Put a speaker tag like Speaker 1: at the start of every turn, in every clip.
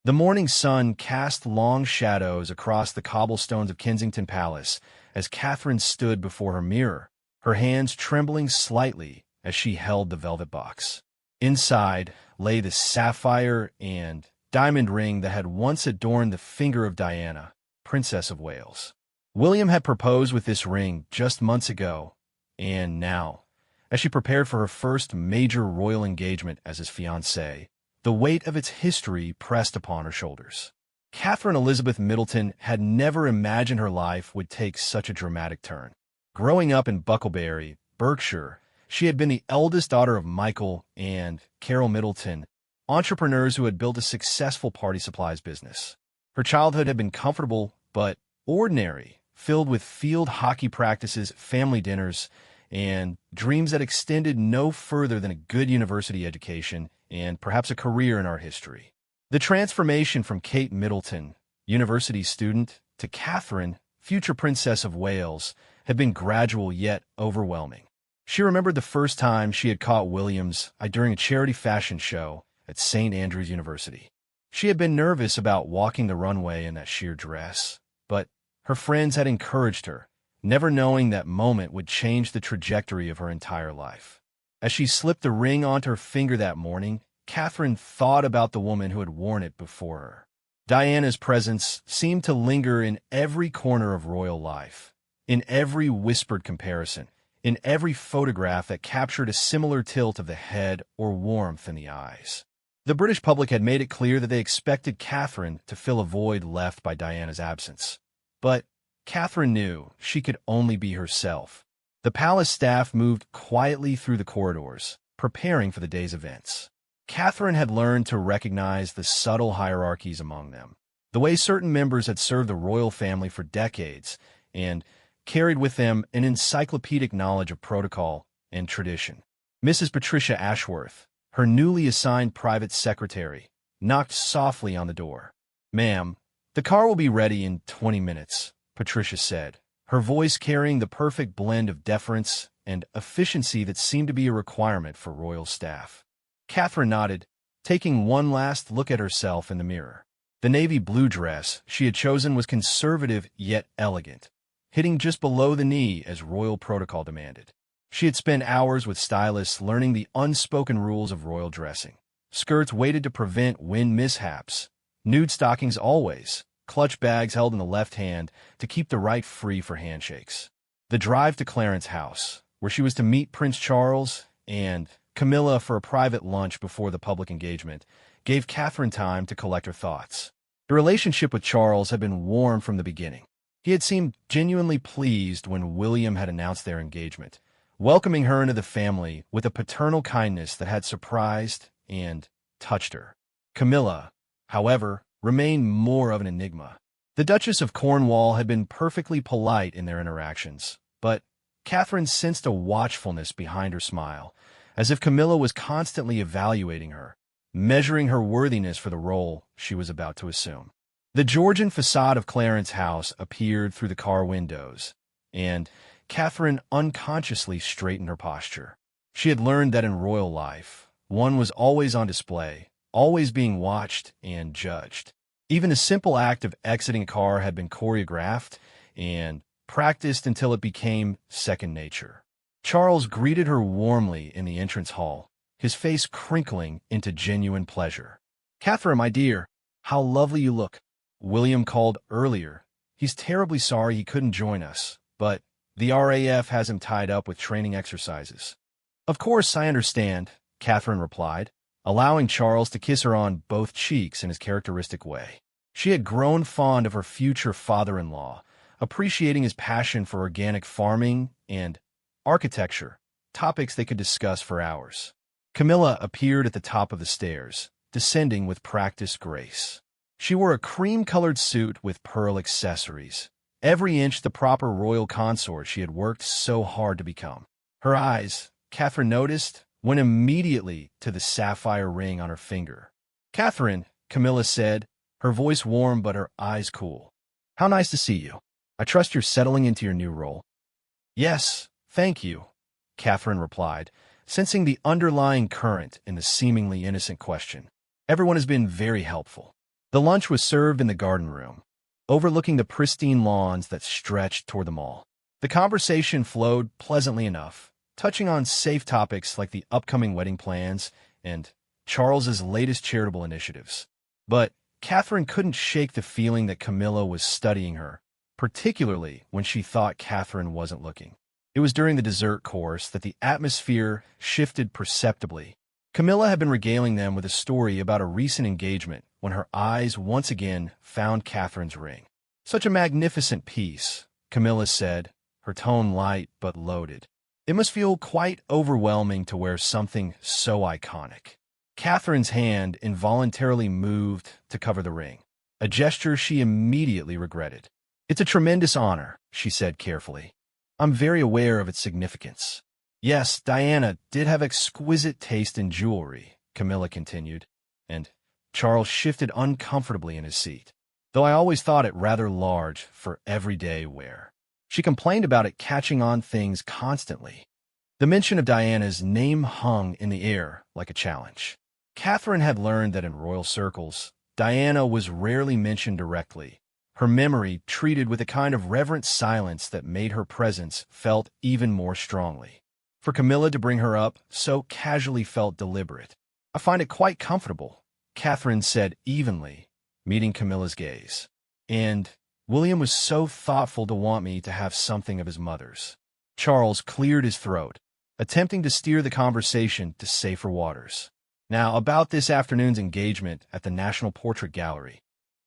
Speaker 1: The morning sun cast long shadows across the cobblestones of Kensington Palace as Catherine stood before her mirror, her hands trembling slightly as she held the velvet box. Inside lay the sapphire and diamond ring that had once adorned the finger of Diana, Princess of Wales. William had proposed with this ring just months ago, and now, as she prepared for her first major royal engagement as his fiancée, the weight of its history pressed upon her shoulders. Catherine Elizabeth Middleton had never imagined her life would take such a dramatic turn. Growing up in Bucklebury, Berkshire, she had been the eldest daughter of Michael and Carol Middleton, entrepreneurs who had built a successful party supplies business. Her childhood had been comfortable but ordinary, filled with field hockey practices, family dinners, and dreams that extended no further than a good university education and perhaps a career in art history. The transformation from Kate Middleton, university student, to Catherine, future Princess of Wales, had been gradual yet overwhelming. She remembered the first time she had caught William's eye during a charity fashion show at St. Andrews University. She had been nervous about walking the runway in that sheer dress, but her friends had encouraged her, never knowing that moment would change the trajectory of her entire life. As she slipped the ring onto her finger that morning, Catherine thought about the woman who had worn it before her. Diana's presence seemed to linger in every corner of royal life, in every whispered comparison, in every photograph that captured a similar tilt of the head or warmth in the eyes. The British public had made it clear that they expected Catherine to fill a void left by Diana's absence. But Catherine knew she could only be herself. The palace staff moved quietly through the corridors, preparing for the day's events. Catherine had learned to recognize the subtle hierarchies among them, the way certain members had served the royal family for decades and carried with them an encyclopedic knowledge of protocol and tradition. Mrs. Patricia Ashworth, her newly assigned private secretary, knocked softly on the door. "Ma'am, the car will be ready in 20 minutes, Patricia said, her voice carrying the perfect blend of deference and efficiency that seemed to be a requirement for royal staff. Catherine nodded, taking one last look at herself in the mirror. The navy blue dress she had chosen was conservative yet elegant, hitting just below the knee as royal protocol demanded. She had spent hours with stylists learning the unspoken rules of royal dressing. Skirts weighted to prevent wind mishaps, nude stockings always, clutch bags held in the left hand to keep the right free for handshakes. The drive to Clarence House, where she was to meet Prince Charles and Camilla for a private lunch before the public engagement, gave Catherine time to collect her thoughts. The relationship with Charles had been warm from the beginning. He had seemed genuinely pleased when William had announced their engagement, welcoming her into the family with a paternal kindness that had surprised and touched her. Camilla, however, remained more of an enigma. The Duchess of Cornwall had been perfectly polite in their interactions, but Catherine sensed a watchfulness behind her smile, as if Camilla was constantly evaluating her, measuring her worthiness for the role she was about to assume. The Georgian facade of Clarence House appeared through the car windows, and Catherine unconsciously straightened her posture. She had learned that in royal life, one was always on display, always being watched and judged. Even a simple act of exiting a car had been choreographed and practiced until it became second nature. Charles greeted her warmly in the entrance hall, his face crinkling into genuine pleasure. "Catherine, my dear, how lovely you look," William called earlier. "He's terribly sorry he couldn't join us, but the RAF has him tied up with training exercises." "Of course, I understand," Catherine replied, allowing Charles to kiss her on both cheeks in his characteristic way. She had grown fond of her future father-in-law, appreciating his passion for organic farming and architecture, topics they could discuss for hours. Camilla appeared at the top of the stairs, descending with practiced grace. She wore a cream-colored suit with pearl accessories, every inch the proper royal consort she had worked so hard to become. Her eyes, Catherine noticed, went immediately to the sapphire ring on her finger. "Catherine," Camilla said, her voice warm but her eyes cool. "How nice to see you. I trust you're settling into your new role." "Yes, thank you," Catherine replied, sensing the underlying current in the seemingly innocent question. "Everyone has been very helpful." The lunch was served in the garden room, overlooking the pristine lawns that stretched toward the mall. The conversation flowed pleasantly enough, touching on safe topics like the upcoming wedding plans and Charles's latest charitable initiatives. But Catherine couldn't shake the feeling that Camilla was studying her, particularly when she thought Catherine wasn't looking. It was during the dessert course that the atmosphere shifted perceptibly. Camilla had been regaling them with a story about a recent engagement when her eyes once again found Catherine's ring. "Such a magnificent piece," Camilla said, her tone light but loaded. "It must feel quite overwhelming to wear something so iconic." Catherine's hand involuntarily moved to cover the ring, a gesture she immediately regretted. "It's a tremendous honor," she said carefully. "I'm very aware of its significance." "Yes, Diana did have exquisite taste in jewelry," Camilla continued, and Charles shifted uncomfortably in his seat, "though I always thought it rather large for everyday wear." She complained about it catching on things constantly. The mention of Diana's name hung in the air like a challenge. Catherine had learned that in royal circles, Diana was rarely mentioned directly, her memory treated with a kind of reverent silence that made her presence felt even more strongly. For Camilla to bring her up so casually felt deliberate. "I find it quite comfortable," Catherine said evenly, meeting Camilla's gaze. "And William was so thoughtful to want me to have something of his mother's." Charles cleared his throat, attempting to steer the conversation to safer waters. "Now, about this afternoon's engagement at the National Portrait Gallery."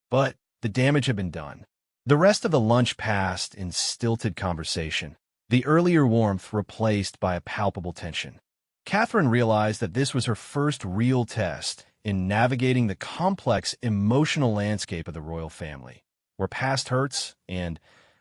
Speaker 1: But the damage had been done. The rest of the lunch passed in stilted conversation, the earlier warmth replaced by a palpable tension. Catherine realized that this was her first real test in navigating the complex emotional landscape of the royal family, where past hurts and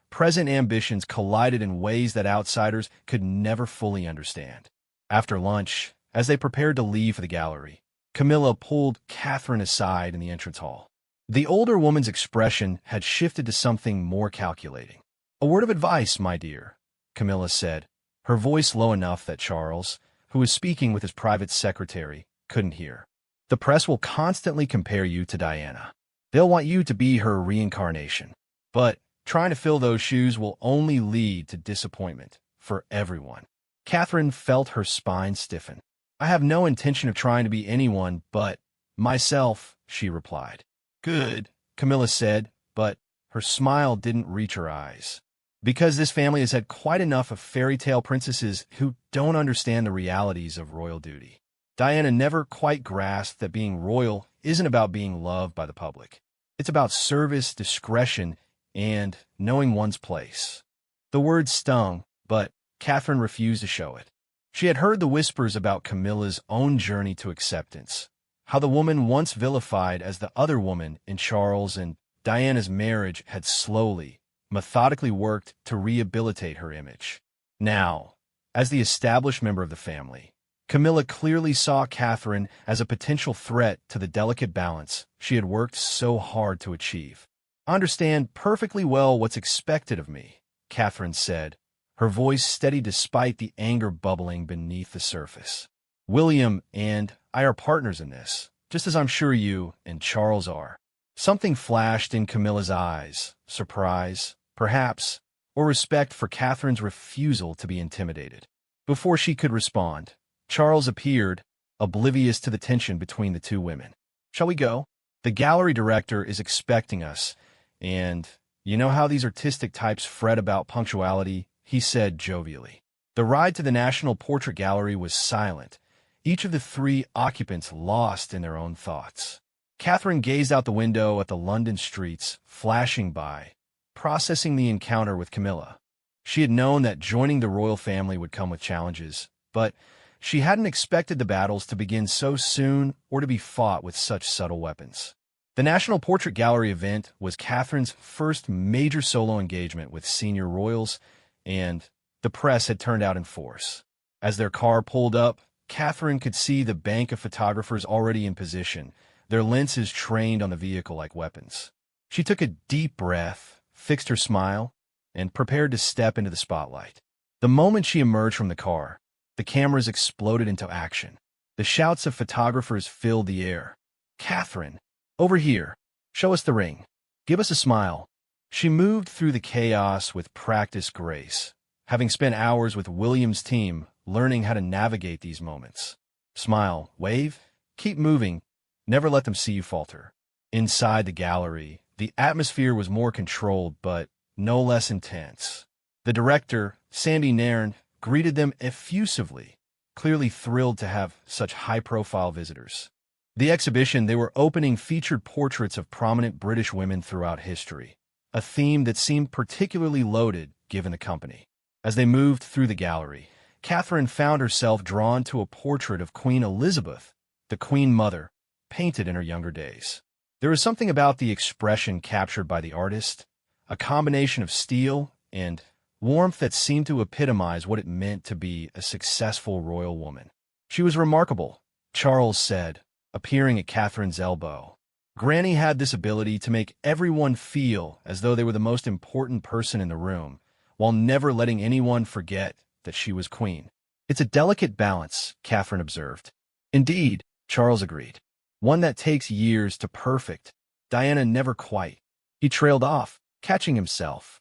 Speaker 1: present ambitions collided in ways that outsiders could never fully understand. After lunch, as they prepared to leave for the gallery, Camilla pulled Catherine aside in the entrance hall. The older woman's expression had shifted to something more calculating. "A word of advice, my dear," Camilla said, her voice low enough that Charles, who was speaking with his private secretary, couldn't hear. "The press will constantly compare you to Diana. They'll want you to be her reincarnation. But trying to fill those shoes will only lead to disappointment for everyone." Catherine felt her spine stiffen. "I have no intention of trying to be anyone but myself," she replied. "Good," Camilla said, but her smile didn't reach her eyes. "Because this family has had quite enough of fairy tale princesses who don't understand the realities of royal duty. Diana never quite grasped that being royal isn't about being loved by the public. It's about service, discretion, and knowing one's place." The words stung, but Catherine refused to show it. She had heard the whispers about Camilla's own journey to acceptance, how the woman once vilified as the other woman in Charles and Diana's marriage had slowly, methodically worked to rehabilitate her image. Now, as the established member of the family, Camilla clearly saw Catherine as a potential threat to the delicate balance she had worked so hard to achieve. "I understand perfectly well what's expected of me," Catherine said, her voice steady despite the anger bubbling beneath the surface. "William and I are partners in this, just as I'm sure you and Charles are." Something flashed in Camilla's eyes, surprise, perhaps, or respect for Catherine's refusal to be intimidated. Before she could respond, Charles appeared, oblivious to the tension between the two women. "Shall we go? The gallery director is expecting us, and you know how these artistic types fret about punctuality," he said jovially. The ride to the National Portrait Gallery was silent, each of the three occupants lost in their own thoughts. Catherine gazed out the window at the London streets flashing by, processing the encounter with Camilla. She had known that joining the royal family would come with challenges, but she hadn't expected the battles to begin so soon or to be fought with such subtle weapons. The National Portrait Gallery event was Catherine's first major solo engagement with senior royals, and the press had turned out in force. As their car pulled up, Catherine could see the bank of photographers already in position, their lenses trained on the vehicle like weapons. She took a deep breath, fixed her smile, and prepared to step into the spotlight. The moment she emerged from the car, the cameras exploded into action. The shouts of photographers filled the air. "Catherine, over here!" Show us the ring. Give us a smile. She moved through the chaos with practiced grace, having spent hours with William's team learning how to navigate these moments. Smile, wave, keep moving, never let them see you falter. Inside the gallery, the atmosphere was more controlled but no less intense. The director, Sandy Nairn, greeted them effusively, clearly thrilled to have such high-profile visitors. The exhibition they were opening featured portraits of prominent British women throughout history, a theme that seemed particularly loaded given the company. As they moved through the gallery, Catherine found herself drawn to a portrait of Queen Elizabeth, the Queen Mother, painted in her younger days. There was something about the expression captured by the artist, a combination of steel and warmth that seemed to epitomize what it meant to be a successful royal woman. She was remarkable, Charles said, appearing at Catherine's elbow. Granny had this ability to make everyone feel as though they were the most important person in the room, while never letting anyone forget that she was queen. It's a delicate balance, Catherine observed. Indeed, Charles agreed. One that takes years to perfect. Diana never quite. He trailed off, catching himself.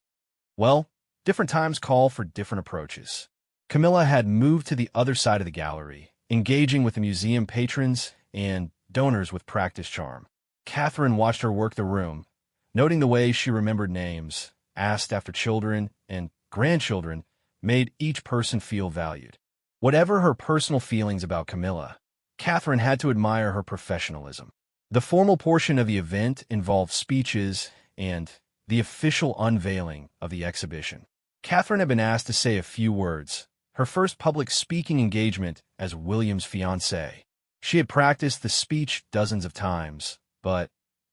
Speaker 1: Well, different times call for different approaches. Camilla had moved to the other side of the gallery, engaging with the museum patrons and donors with practiced charm. Catherine watched her work the room, noting the way she remembered names, asked after children and grandchildren, made each person feel valued. Whatever her personal feelings about Camilla, Catherine had to admire her professionalism. The formal portion of the event involved speeches and the official unveiling of the exhibition. Catherine had been asked to say a few words, her first public speaking engagement as William's fiancée. She had practiced the speech dozens of times, but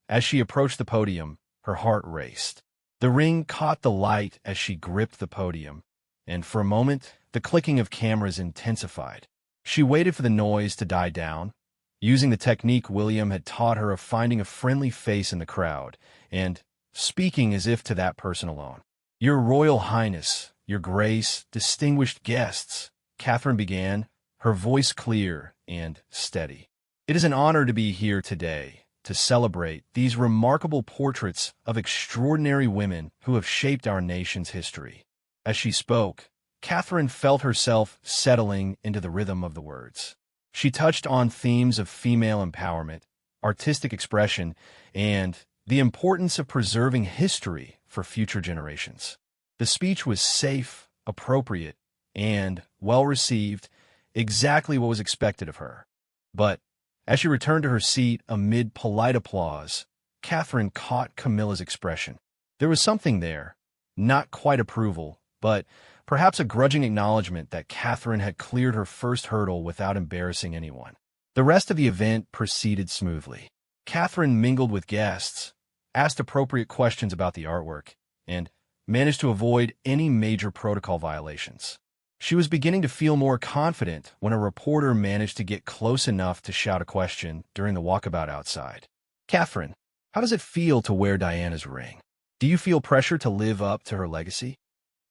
Speaker 1: as she approached the podium, her heart raced. The ring caught the light as she gripped the podium, and for a moment, the clicking of cameras intensified. She waited for the noise to die down, using the technique William had taught her of finding a friendly face in the crowd and speaking as if to that person alone. "Your Royal Highness, Your Grace, distinguished guests," Catherine began, her voice clear and steady. "It is an honor to be here today to celebrate these remarkable portraits of extraordinary women who have shaped our nation's history." As she spoke, Catherine felt herself settling into the rhythm of the words. She touched on themes of female empowerment, artistic expression, and the importance of preserving history for future generations. The speech was safe, appropriate, and well-received, exactly what was expected of her. But as she returned to her seat amid polite applause, Catherine caught Camilla's expression. There was something there, not quite approval, but perhaps a grudging acknowledgement that Catherine had cleared her first hurdle without embarrassing anyone. The rest of the event proceeded smoothly. Catherine mingled with guests, asked appropriate questions about the artwork, and managed to avoid any major protocol violations. She was beginning to feel more confident when a reporter managed to get close enough to shout a question during the walkabout outside. "Catherine, how does it feel to wear Diana's ring? Do you feel pressure to live up to her legacy?"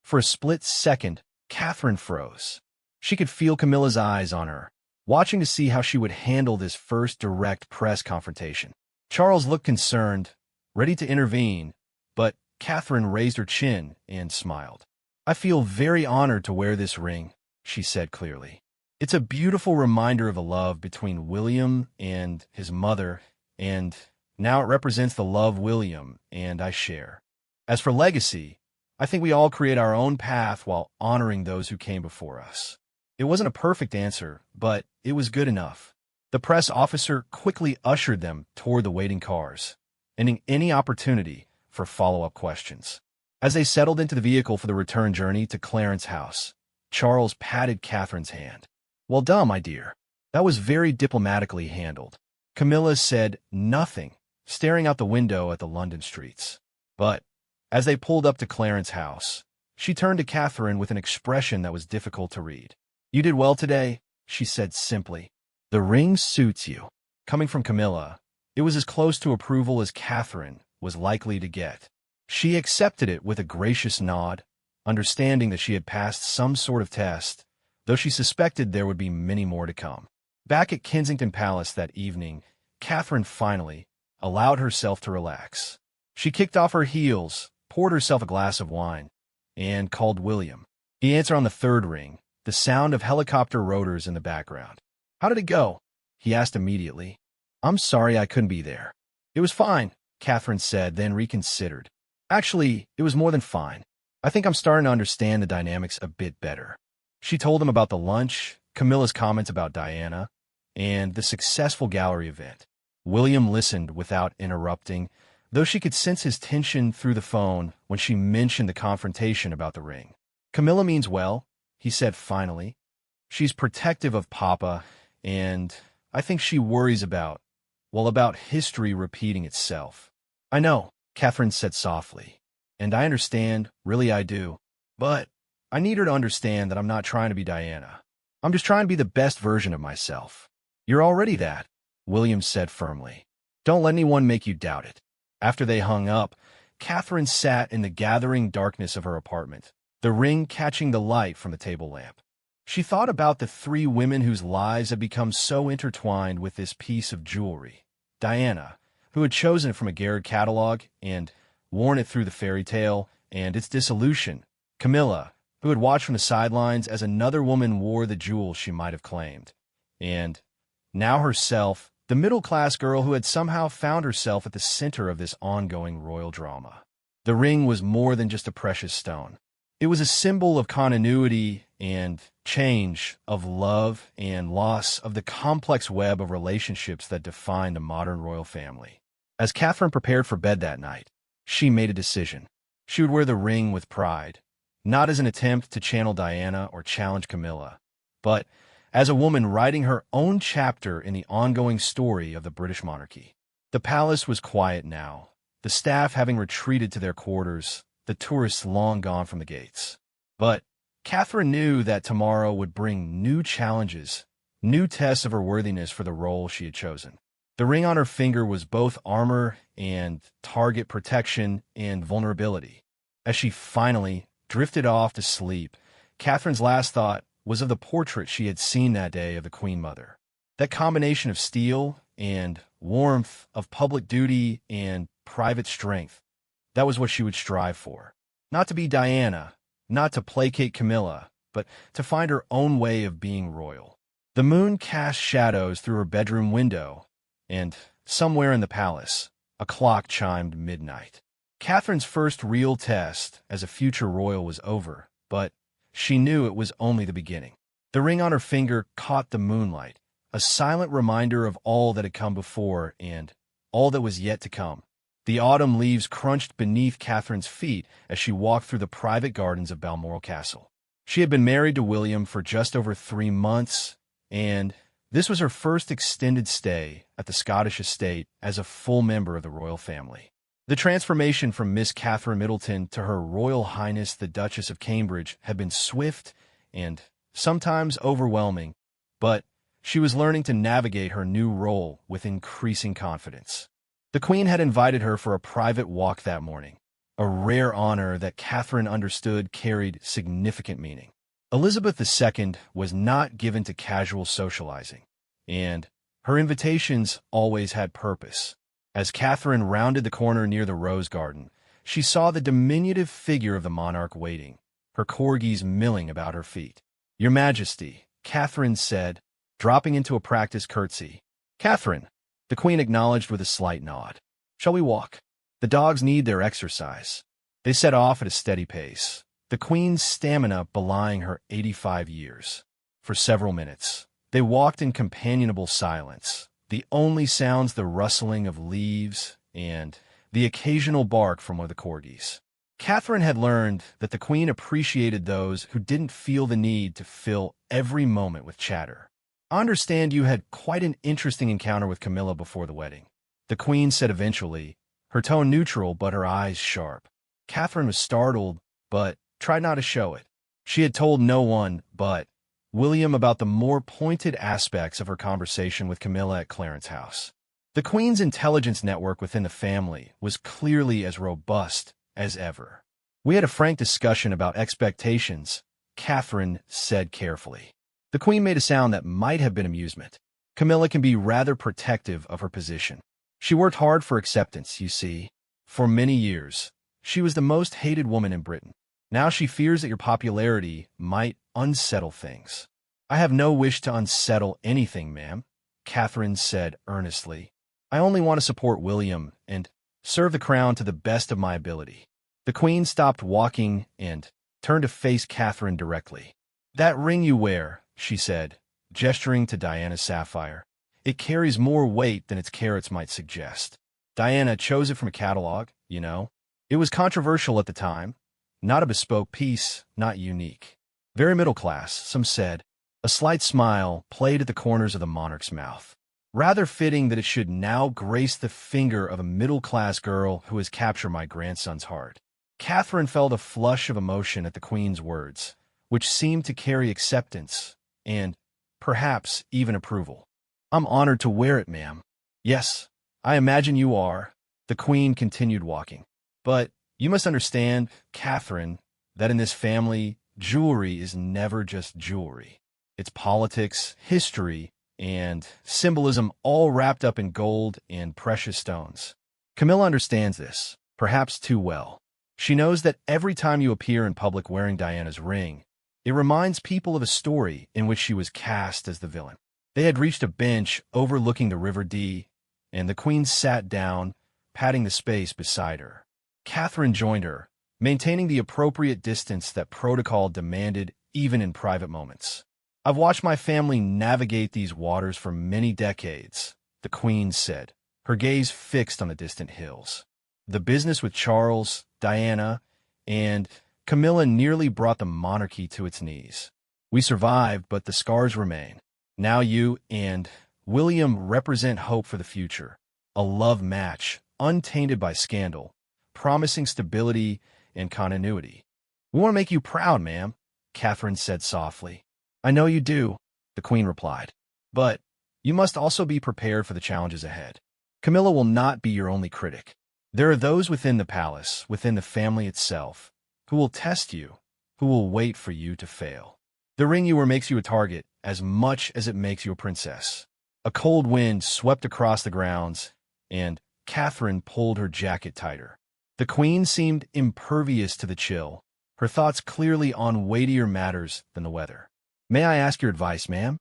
Speaker 1: For a split second, Catherine froze. She could feel Camilla's eyes on her, watching to see how she would handle this first direct press confrontation. Charles looked concerned, ready to intervene, but Catherine raised her chin and smiled. "I feel very honored to wear this ring," she said clearly. "It's a beautiful reminder of the love between William and his mother, and now it represents the love William and I share. As for legacy, I think we all create our own path while honoring those who came before us." It wasn't a perfect answer, but it was good enough. The press officer quickly ushered them toward the waiting cars, ending any opportunity for follow-up questions. As they settled into the vehicle for the return journey to Clarence House, Charles patted Catherine's hand. "Well done, my dear. That was very diplomatically handled." Camilla said nothing, staring out the window at the London streets. But as they pulled up to Clarence House, she turned to Catherine with an expression that was difficult to read. "You did well today," she said simply. "The ring suits you." Coming from Camilla, it was as close to approval as Catherine was likely to get. She accepted it with a gracious nod, understanding that she had passed some sort of test, though she suspected there would be many more to come. Back at Kensington Palace that evening, Catherine finally, allowed herself to relax. She kicked off her heels, poured herself a glass of wine, and called William. He answered on the third ring, the sound of helicopter rotors in the background. "How did it go?" he asked immediately. "I'm sorry I couldn't be there." "It was fine," Catherine said, then reconsidered. "Actually, it was more than fine. I think I'm starting to understand the dynamics a bit better." She told him about the lunch, Camilla's comments about Diana, and the successful gallery event. William listened without interrupting, though she could sense his tension through the phone when she mentioned the confrontation about the ring. "Camilla means well," he said finally. "She's protective of Papa, and I think she worries about history repeating itself." "I know," Catherine said softly, "and I understand, really I do. But I need her to understand that I'm not trying to be Diana. I'm just trying to be the best version of myself." "You're already that," William said firmly. "Don't let anyone make you doubt it." After they hung up, Catherine sat in the gathering darkness of her apartment, the ring catching the light from the table lamp. She thought about the three women whose lives had become so intertwined with this piece of jewelry. Diana, who had chosen it from a Garrett catalog and worn it through the fairy tale and its dissolution. Camilla, who had watched from the sidelines as another woman wore the jewel she might have claimed. And now herself, the middle-class girl who had somehow found herself at the center of this ongoing royal drama. The ring was more than just a precious stone. It was a symbol of continuity and change, of love and loss, of the complex web of relationships that define the modern royal family. As Catherine prepared for bed that night, she made a decision. She would wear the ring with pride, not as an attempt to channel Diana or challenge Camilla, but as a woman writing her own chapter in the ongoing story of the British monarchy. The palace was quiet now, the staff having retreated to their quarters, the tourists long gone from the gates. But Catherine knew that tomorrow would bring new challenges, new tests of her worthiness for the role she had chosen. The ring on her finger was both armor and target protection and vulnerability. As she finally drifted off to sleep, Catherine's last thought was of the portrait she had seen that day of the Queen Mother. That combination of steel and warmth, of public duty and private strength, that was what she would strive for. Not to be Diana, not to placate Camilla, but to find her own way of being royal. The moon cast shadows through her bedroom window, and somewhere in the palace, a clock chimed midnight. Catherine's first real test as a future royal was over, but she knew it was only the beginning. The ring on her finger caught the moonlight, a silent reminder of all that had come before and all that was yet to come. The autumn leaves crunched beneath Catherine's feet as she walked through the private gardens of Balmoral Castle. She had been married to William for just over 3 months, and this was her first extended stay at the Scottish estate as a full member of the royal family. The transformation from Miss Catherine Middleton to Her Royal Highness the Duchess of Cambridge had been swift and sometimes overwhelming, but she was learning to navigate her new role with increasing confidence. The Queen had invited her for a private walk that morning, a rare honor that Catherine understood carried significant meaning. Elizabeth II was not given to casual socializing, and her invitations always had purpose. As Catherine rounded the corner near the Rose Garden, she saw the diminutive figure of the monarch waiting, her corgis milling about her feet. "Your Majesty," Catherine said, dropping into a practiced curtsy. "Catherine," the Queen acknowledged with a slight nod. "Shall we walk? The dogs need their exercise." They set off at a steady pace, the Queen's stamina belying her 85 years. For several minutes, they walked in companionable silence, the only sounds the rustling of leaves and the occasional bark from one of the corgis. Catherine had learned that the Queen appreciated those who didn't feel the need to fill every moment with chatter. "I understand you had quite an interesting encounter with Camilla before the wedding," the Queen said eventually, her tone neutral but her eyes sharp. Catherine was startled, but tried not to show it. She had told no one but William about the more pointed aspects of her conversation with Camilla at Clarence House. The Queen's intelligence network within the family was clearly as robust as ever. "We had a frank discussion about expectations," Catherine said carefully. The Queen made a sound that might have been amusement. "Camilla can be rather protective of her position. She worked hard for acceptance, you see. For many years, she was the most hated woman in Britain. Now she fears that your popularity might unsettle things. I have no wish to unsettle anything, ma'am, Catherine said earnestly. I only want to support William and serve the crown to the best of my ability. The Queen stopped walking and turned to face Catherine directly. That ring you wear, she said, gesturing to Diana's sapphire. It carries more weight than its carats might suggest. Diana chose it from a catalog, you know. It was controversial at the time. Not a bespoke piece, not unique. Very middle class, some said. A slight smile played at the corners of the monarch's mouth. Rather fitting that it should now grace the finger of a middle-class girl who has captured my grandson's heart. Catherine felt a flush of emotion at the Queen's words, which seemed to carry acceptance and, perhaps, even approval. I'm honored to wear it, ma'am. Yes, I imagine you are, the Queen continued walking. But you must understand, Catherine, that in this family, jewelry is never just jewelry. It's politics, history, and symbolism all wrapped up in gold and precious stones. Camilla understands this, perhaps too well. She knows that every time you appear in public wearing Diana's ring, it reminds people of a story in which she was cast as the villain. They had reached a bench overlooking the River Dee, and the Queen sat down, patting the space beside her. Catherine joined her, maintaining the appropriate distance that protocol demanded even in private moments. I've watched my family navigate these waters for many decades, the Queen said, her gaze fixed on the distant hills. The business with Charles, Diana, and Camilla nearly brought the monarchy to its knees. We survived, but the scars remain. Now you and William represent hope for the future, a love match, untainted by scandal, promising stability and continuity. We want to make you proud, ma'am, Catherine said softly. I know you do, the Queen replied. But you must also be prepared for the challenges ahead. Camilla will not be your only critic. There are those within the palace, within the family itself, who will test you, who will wait for you to fail. The ring you wear makes you a target as much as it makes you a princess. A cold wind swept across the grounds, and Catherine pulled her jacket tighter. The Queen seemed impervious to the chill, her thoughts clearly on weightier matters than the weather. May I ask your advice, ma'am?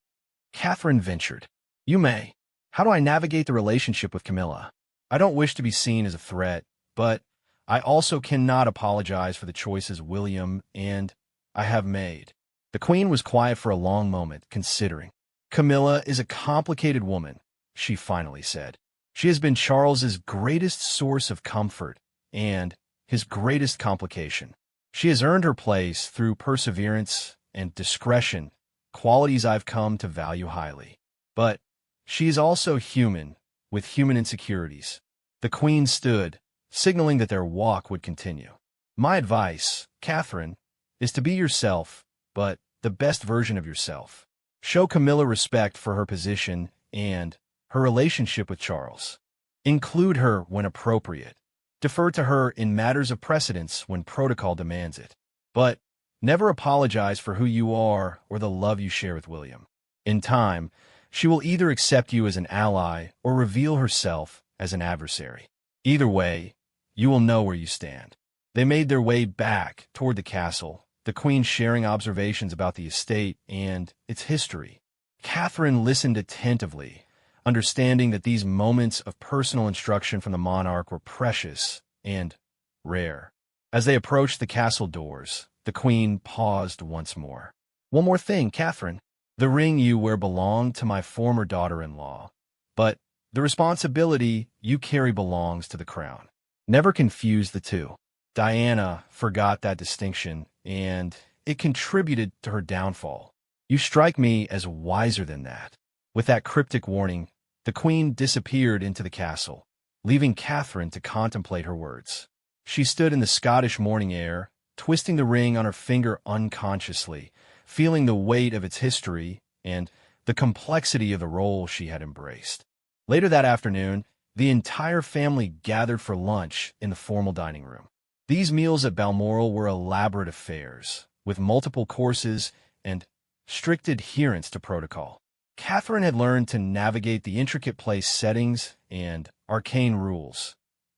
Speaker 1: Catherine ventured. You may. How do I navigate the relationship with Camilla? I don't wish to be seen as a threat, but I also cannot apologize for the choices William and I have made. The Queen was quiet for a long moment, considering. Camilla is a complicated woman, she finally said. She has been Charles's greatest source of comfort and his greatest complication. She has earned her place through perseverance and discretion, qualities I've come to value highly. But she is also human, with human insecurities. The Queen stood, signaling that their walk would continue. My advice, Catherine, is to be yourself, but the best version of yourself. Show Camilla respect for her position and her relationship with Charles. Include her when appropriate. Defer to her in matters of precedence when protocol demands it. But never apologize for who you are or the love you share with William. In time, she will either accept you as an ally or reveal herself as an adversary. Either way, you will know where you stand. They made their way back toward the castle, the Queen sharing observations about the estate and its history. Catherine listened attentively, understanding that these moments of personal instruction from the monarch were precious and rare. As they approached the castle doors, the Queen paused once more. One more thing, Catherine. The ring you wear belonged to my former daughter-in-law, but the responsibility you carry belongs to the crown. Never confuse the two. Diana forgot that distinction, and it contributed to her downfall. You strike me as wiser than that. With that cryptic warning, the Queen disappeared into the castle, leaving Catherine to contemplate her words. She stood in the Scottish morning air, twisting the ring on her finger unconsciously, feeling the weight of its history and the complexity of the role she had embraced. Later that afternoon, the entire family gathered for lunch in the formal dining room. These meals at Balmoral were elaborate affairs, with multiple courses and strict adherence to protocol. Catherine had learned to navigate the intricate place settings and arcane rules.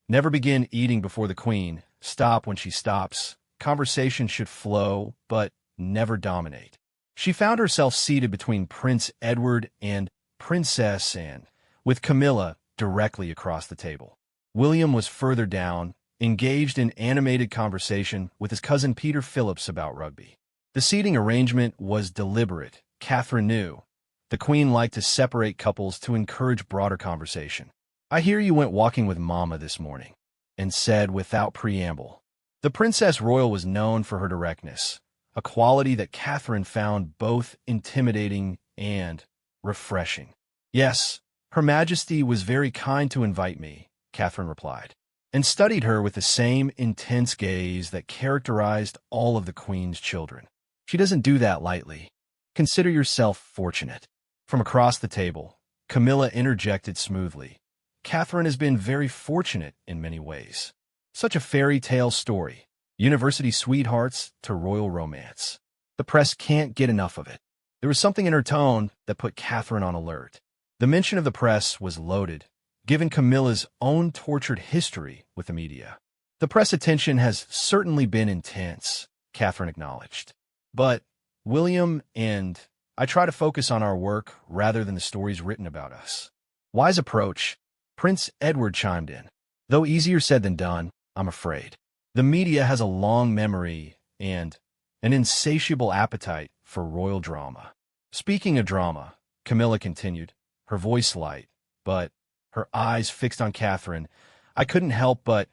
Speaker 1: Never begin eating before the queen. Stop when she stops. Conversation should flow, but never dominate. She found herself seated between Prince Edward and Princess Anne, with Camilla directly across the table. William was further down, engaged in animated conversation with his cousin Peter Phillips about rugby. The seating arrangement was deliberate. Catherine knew. The queen liked to separate couples to encourage broader conversation. "I hear you went walking with Mama this morning," and said without preamble. The Princess Royal was known for her directness, a quality that Catherine found both intimidating and refreshing. "Yes, Her Majesty was very kind to invite me," Catherine replied, and studied her with the same intense gaze that characterized all of the Queen's children. "She doesn't do that lightly. Consider yourself fortunate." From across the table, Camilla interjected smoothly. "Catherine has been very fortunate in many ways. Such a fairy tale story, university sweethearts to royal romance. The press can't get enough of it." There was something in her tone that put Catherine on alert. The mention of the press was loaded, given Camilla's own tortured history with the media. "The press attention has certainly been intense," Catherine acknowledged. "But William and I try to focus on our work rather than the stories written about us." "Wise approach," Prince Edward chimed in. "Though easier said than done, I'm afraid. The media has a long memory and an insatiable appetite for royal drama." "Speaking of drama," Camilla continued, her voice light, but her eyes fixed on Catherine, "I couldn't help but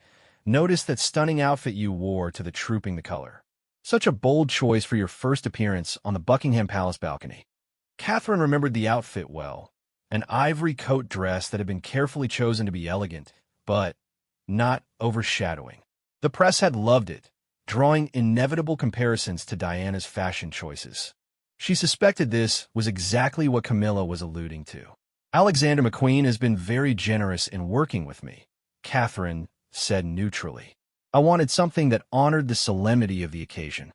Speaker 1: notice that stunning outfit you wore to the Trooping the Color. Such a bold choice for your first appearance on the Buckingham Palace balcony." Catherine remembered the outfit well, an ivory coat dress that had been carefully chosen to be elegant, but not overshadowing. The press had loved it, drawing inevitable comparisons to Diana's fashion choices. She suspected this was exactly what Camilla was alluding to. "Alexander McQueen has been very generous in working with me," Catherine said neutrally. "I wanted something that honored the solemnity of the occasion."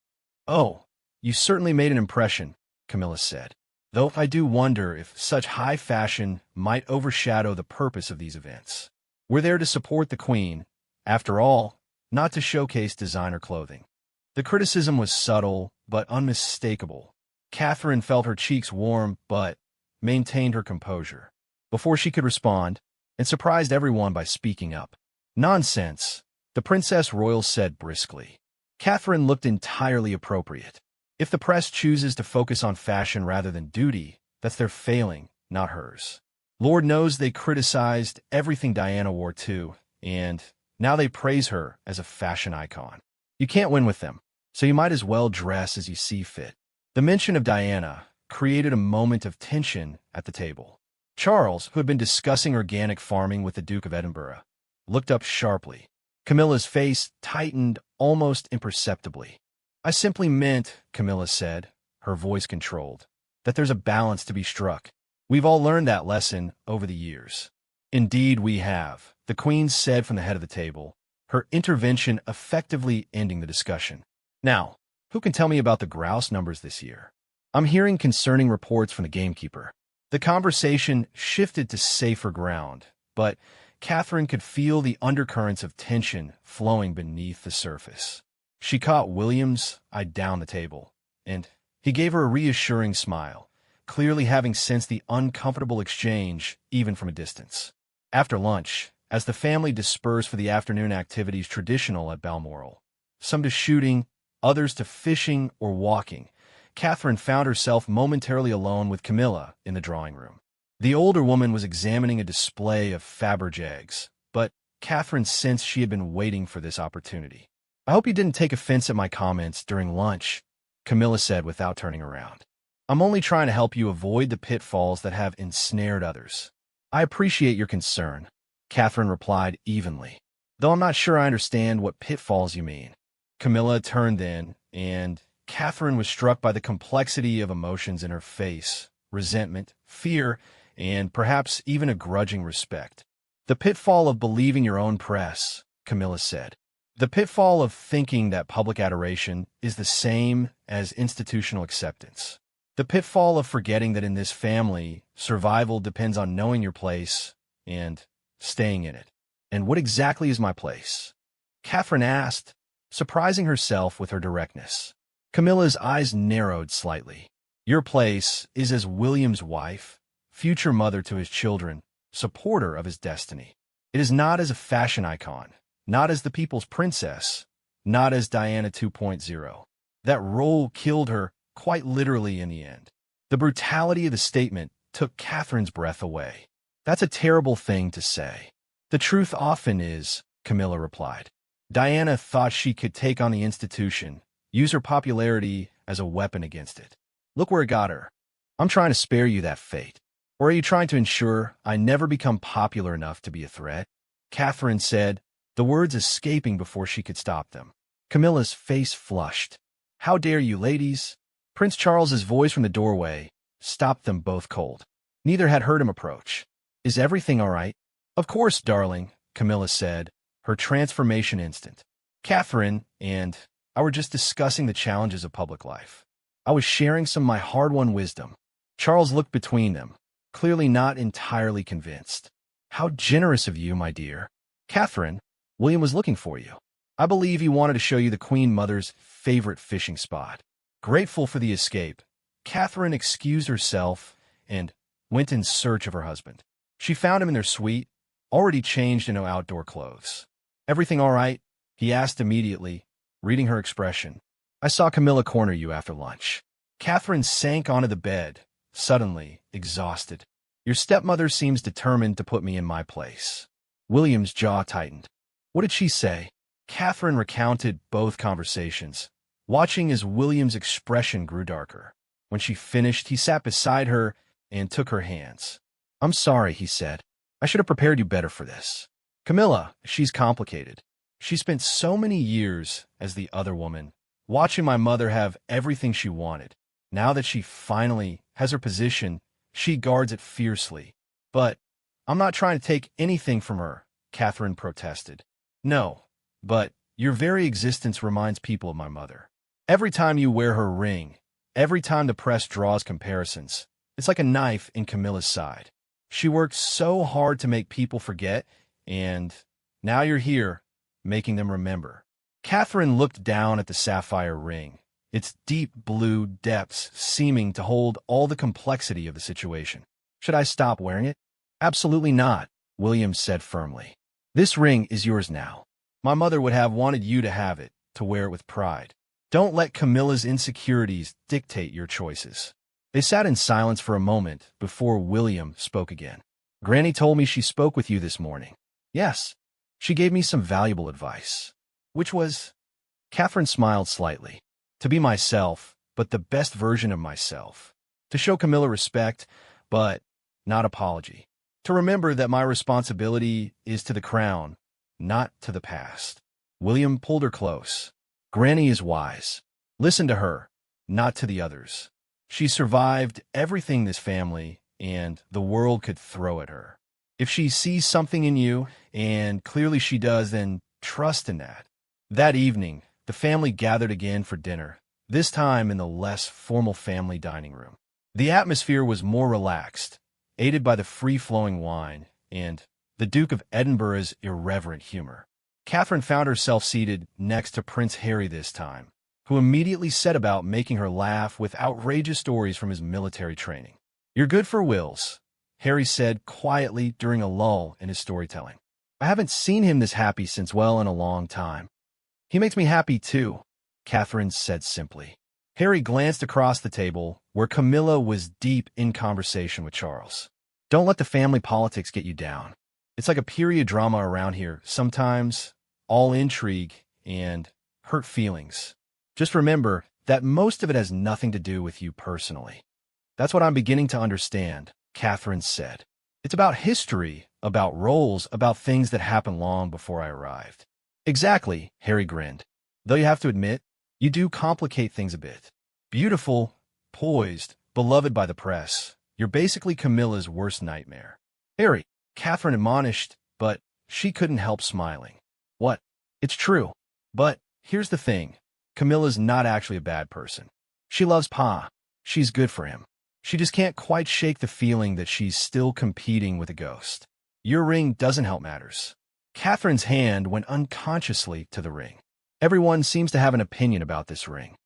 Speaker 1: "Oh, you certainly made an impression," Camilla said, "though I do wonder if such high fashion might overshadow the purpose of these events. We're there to support the Queen, after all, not to showcase designer clothing." The criticism was subtle but unmistakable. Catherine felt her cheeks warm but maintained her composure. Before she could respond, and surprised everyone by speaking up. "Nonsense," the Princess Royal said briskly. Catherine looked entirely appropriate. If the press chooses to focus on fashion rather than duty, that's their failing, not hers. Lord knows they criticized everything Diana wore too, and now they praise her as a fashion icon. You can't win with them, so you might as well dress as you see fit. The mention of Diana created a moment of tension at the table. Charles, who had been discussing organic farming with the Duke of Edinburgh, looked up sharply. Camilla's face tightened almost imperceptibly. "I simply meant," Camilla said, her voice controlled, "that there's a balance to be struck. We've all learned that lesson over the years." "Indeed we have," the Queen said from the head of the table, her intervention effectively ending the discussion. "Now, who can tell me about the grouse numbers this year? I'm hearing concerning reports from the gamekeeper." The conversation shifted to safer ground, but Catherine could feel the undercurrents of tension flowing beneath the surface. She caught William's eye down the table, and he gave her a reassuring smile, clearly having sensed the uncomfortable exchange even from a distance. After lunch, as the family dispersed for the afternoon activities traditional at Balmoral, some to shooting, others to fishing or walking, Catherine found herself momentarily alone with Camilla in the drawing room. The older woman was examining a display of Faberge eggs, but Catherine sensed she had been waiting for this opportunity. "I hope you didn't take offense at my comments during lunch," Camilla said without turning around. "I'm only trying to help you avoid the pitfalls that have ensnared others." "I appreciate your concern," Catherine replied evenly, "though I'm not sure I understand what pitfalls you mean." Camilla turned then, and Catherine was struck by the complexity of emotions in her face, resentment, fear, and perhaps even a grudging respect. "The pitfall of believing your own press," Camilla said. "The pitfall of thinking that public adoration is the same as institutional acceptance. The pitfall of forgetting that in this family, survival depends on knowing your place and staying in it. And what exactly is my place? Catherine asked, surprising herself with her directness. Camilla's eyes narrowed slightly. Your place is as William's wife, future mother to his children, supporter of his destiny. It is not as a fashion icon, not as the people's princess, not as Diana 2.0. That role killed her quite literally in the end. The brutality of the statement took Catherine's breath away. That's a terrible thing to say. The truth often is, Camilla replied. Diana thought she could take on the institution, use her popularity as a weapon against it. Look where it got her. I'm trying to spare you that fate. Or are you trying to ensure I never become popular enough to be a threat? Catherine said, the words escaping before she could stop them. Camilla's face flushed. How dare you, ladies? Prince Charles's voice from the doorway stopped them both cold. Neither had heard him approach. Is everything all right? Of course, darling, Camilla said, her transformation instant. Catherine and I were just discussing the challenges of public life. I was sharing some of my hard-won wisdom. Charles looked between them, clearly not entirely convinced. How generous of you, my dear. Catherine, William was looking for you. I believe he wanted to show you the Queen Mother's favorite fishing spot. Grateful for the escape, Catherine excused herself and went in search of her husband. She found him in their suite, already changed into outdoor clothes. Everything all right? He asked immediately, reading her expression. I saw Camilla corner you after lunch. Catherine sank onto the bed, suddenly exhausted. Your stepmother seems determined to put me in my place. William's jaw tightened. What did she say? Catherine recounted both conversations, watching as William's expression grew darker. When she finished, he sat beside her and took her hands. I'm sorry, he said. I should have prepared you better for this. Camilla, she's complicated. She spent so many years as the other woman, watching my mother have everything she wanted. Now that she finally has her position, she guards it fiercely. But I'm not trying to take anything from her, Catherine protested. No, but your very existence reminds people of my mother. Every time you wear her ring, every time the press draws comparisons, it's like a knife in Camilla's side. She worked so hard to make people forget, and now you're here, making them remember. Catherine looked down at the sapphire ring, its deep blue depths seeming to hold all the complexity of the situation. Should I stop wearing it? Absolutely not, William said firmly. This ring is yours now. My mother would have wanted you to have it, to wear it with pride. Don't let Camilla's insecurities dictate your choices. They sat in silence for a moment before William spoke again. Granny told me she spoke with you this morning. Yes, she gave me some valuable advice. Which was? Catherine smiled slightly. To be myself, but the best version of myself. To show Camilla respect, but not apology. To remember that my responsibility is to the crown, not to the past. William pulled her close. Granny is wise. Listen to her, not to the others. She survived everything this family and the world could throw at her. If she sees something in you, and clearly she does, then trust in that. That evening, the family gathered again for dinner, this time in the less formal family dining room. The atmosphere was more relaxed, aided by the free-flowing wine and the Duke of Edinburgh's irreverent humor. Catherine found herself seated next to Prince Harry this time, who immediately set about making her laugh with outrageous stories from his military training. You're good for Wills, Harry said quietly during a lull in his storytelling. I haven't seen him this happy since well in a long time. He makes me happy too, Catherine said simply. Harry glanced across the table, where Camilla was deep in conversation with Charles. Don't let the family politics get you down. It's like a period drama around here, sometimes all intrigue and hurt feelings. Just remember that most of it has nothing to do with you personally. That's what I'm beginning to understand, Catherine said. It's about history, about roles, about things that happened long before I arrived. Exactly, Harry grinned. Though you have to admit, you do complicate things a bit. Beautiful, poised, beloved by the press. You're basically Camilla's worst nightmare. Harry, Catherine admonished, but she couldn't help smiling. What? It's true. But here's the thing. Camilla's not actually a bad person. She loves Pa. She's good for him. She just can't quite shake the feeling that she's still competing with a ghost. Your ring doesn't help matters. Catherine's hand went unconsciously to the ring. Everyone seems to have an opinion about this ring.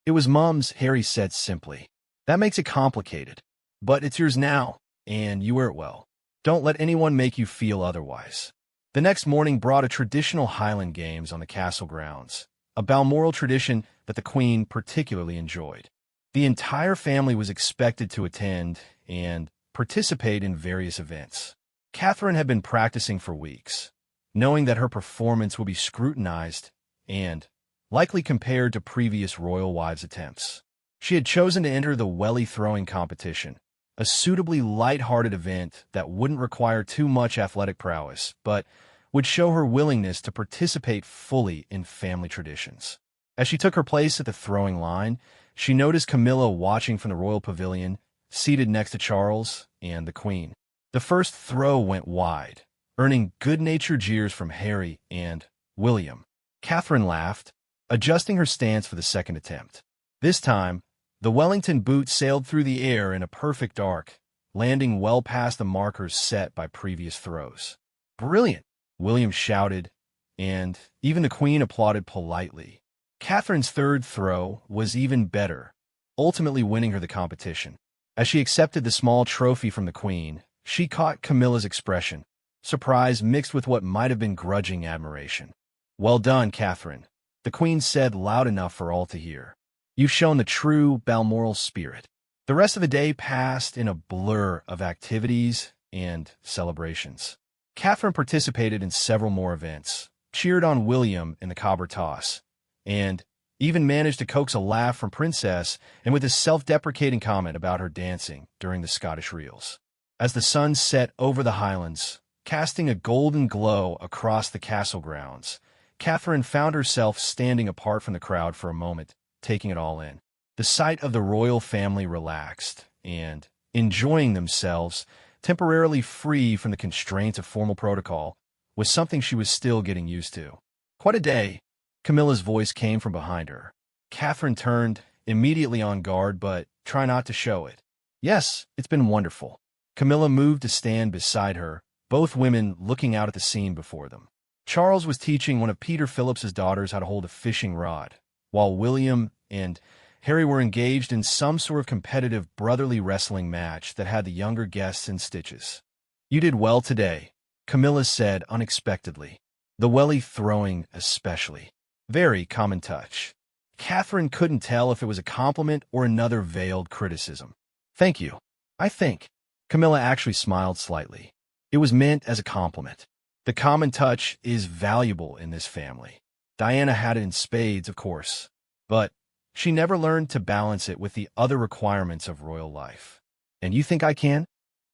Speaker 1: It was Mum's, Harry said simply. That makes it complicated. But it's yours now, and you wear it well. Don't let anyone make you feel otherwise. The next morning brought a traditional Highland Games on the castle grounds, a Balmoral tradition that the Queen particularly enjoyed. The entire family was expected to attend and participate in various events. Catherine had been practicing for weeks, knowing that her performance would be scrutinized and likely compared to previous royal wives' attempts. She had chosen to enter the welly throwing competition, a suitably light-hearted event that wouldn't require too much athletic prowess, but would show her willingness to participate fully in family traditions. As she took her place at the throwing line, she noticed Camilla watching from the royal pavilion, seated next to Charles and the Queen. The first throw went wide, earning good-natured jeers from Harry and William. Catherine laughed, adjusting her stance for the second attempt. This time, the Wellington boot sailed through the air in a perfect arc, landing well past the markers set by previous throws. "Brilliant!" William shouted, and even the Queen applauded politely. Catherine's third throw was even better, ultimately winning her the competition. As she accepted the small trophy from the Queen, she caught Camilla's expression, surprise mixed with what might have been grudging admiration. "Well done, Catherine," the Queen said loud enough for all to hear. "You've shown the true Balmoral spirit." The rest of the day passed in a blur of activities and celebrations. Catherine participated in several more events, cheered on William in the cobber toss, and even managed to coax a laugh from Princess and with a self-deprecating comment about her dancing during the Scottish reels. As the sun set over the Highlands, casting a golden glow across the castle grounds, Catherine found herself standing apart from the crowd for a moment, taking it all in. The sight of the royal family relaxed and enjoying themselves, temporarily free from the constraints of formal protocol, was something she was still getting used to. "Quite a day," Camilla's voice came from behind her. Catherine turned, immediately on guard, but try not to show it. "Yes, it's been wonderful." Camilla moved to stand beside her, both women looking out at the scene before them. Charles was teaching one of Peter Phillips's daughters how to hold a fishing rod, while William and Harry were engaged in some sort of competitive brotherly wrestling match that had the younger guests in stitches. "You did well today," Camilla said unexpectedly. "The welly throwing especially. Very common touch." Catherine couldn't tell if it was a compliment or another veiled criticism. "Thank you. I think." Camilla actually smiled slightly. It was meant as a compliment. The common touch is valuable in this family. Diana had it in spades, of course, but she never learned to balance it with the other requirements of royal life. "And you think I can?"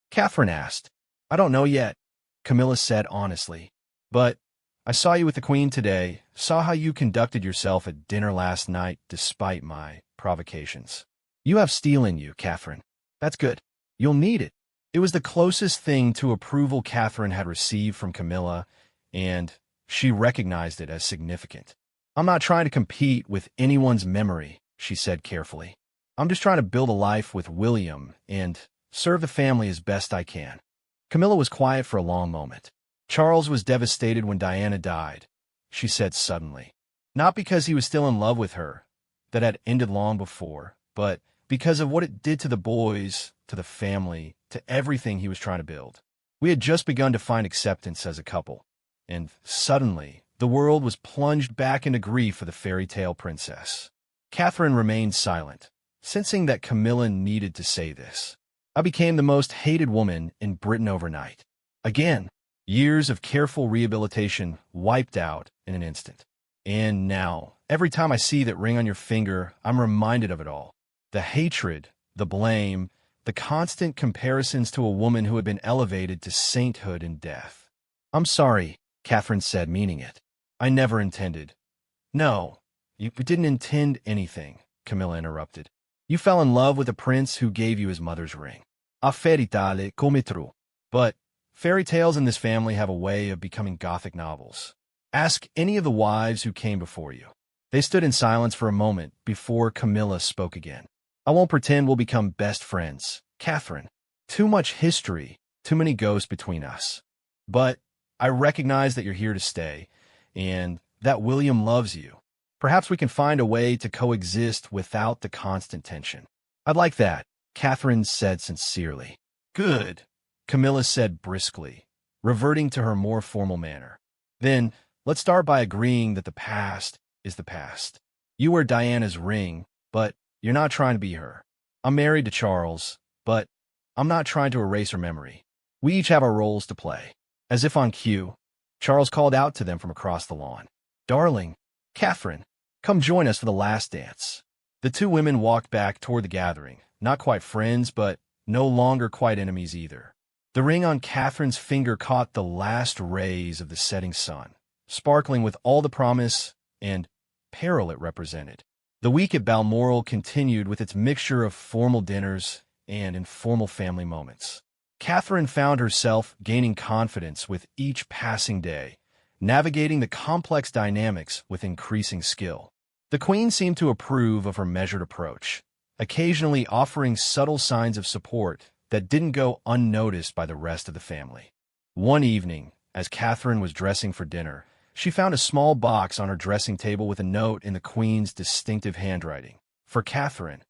Speaker 1: Catherine asked. "I don't know yet," Camilla said honestly. "But I saw you with the Queen today, saw how you conducted yourself at dinner last night despite my provocations. You have steel in you, Catherine. That's good. You'll need it." It was the closest thing to approval Catherine had received from Camilla, and she recognized it as significant. "I'm not trying to compete with anyone's memory," she said carefully. "I'm just trying to build a life with William and serve the family as best I can." Camilla was quiet for a long moment. "Charles was devastated when Diana died," she said suddenly. "Not because he was still in love with her, that had ended long before, but because of what it did to the boys, to the family, to everything he was trying to build. We had just begun to find acceptance as a couple, and suddenly the world was plunged back into grief for the fairy tale princess." Catherine remained silent, sensing that Camilla needed to say this. "I became the most hated woman in Britain overnight. Again, years of careful rehabilitation wiped out in an instant. And now, every time I see that ring on your finger, I'm reminded of it all. The hatred, the blame, the constant comparisons to a woman who had been elevated to sainthood in death." "I'm sorry," Catherine said, meaning it. "I never intended." "No, you didn't intend anything," Camilla interrupted. "You fell in love with a prince who gave you his mother's ring. A fairy tale come true. But fairy tales in this family have a way of becoming Gothic novels. Ask any of the wives who came before you." They stood in silence for a moment before Camilla spoke again. "I won't pretend we'll become best friends, Catherine. Too much history, too many ghosts between us. But I recognize that you're here to stay, and that William loves you. Perhaps we can find a way to coexist without the constant tension. I'd like that, Catherine said sincerely. Good, Camilla said briskly, reverting to her more formal manner. Then, let's start by agreeing that the past is the past. You wear Diana's ring, but you're not trying to be her. I'm married to Charles, but I'm not trying to erase her memory. We each have our roles to play. As if on cue, Charles called out to them from across the lawn. Darling, Catherine, come join us for the last dance. The two women walked back toward the gathering, not quite friends, but no longer quite enemies either. The ring on Catherine's finger caught the last rays of the setting sun, sparkling with all the promise and peril it represented. The week at Balmoral continued with its mixture of formal dinners and informal family moments. Catherine found herself gaining confidence with each passing day, navigating the complex dynamics with increasing skill. The Queen seemed to approve of her measured approach, occasionally offering subtle signs of support that didn't go unnoticed by the rest of the family. One evening, as Catherine was dressing for dinner, she found a small box on her dressing table with a note in the Queen's distinctive handwriting. For Catherine,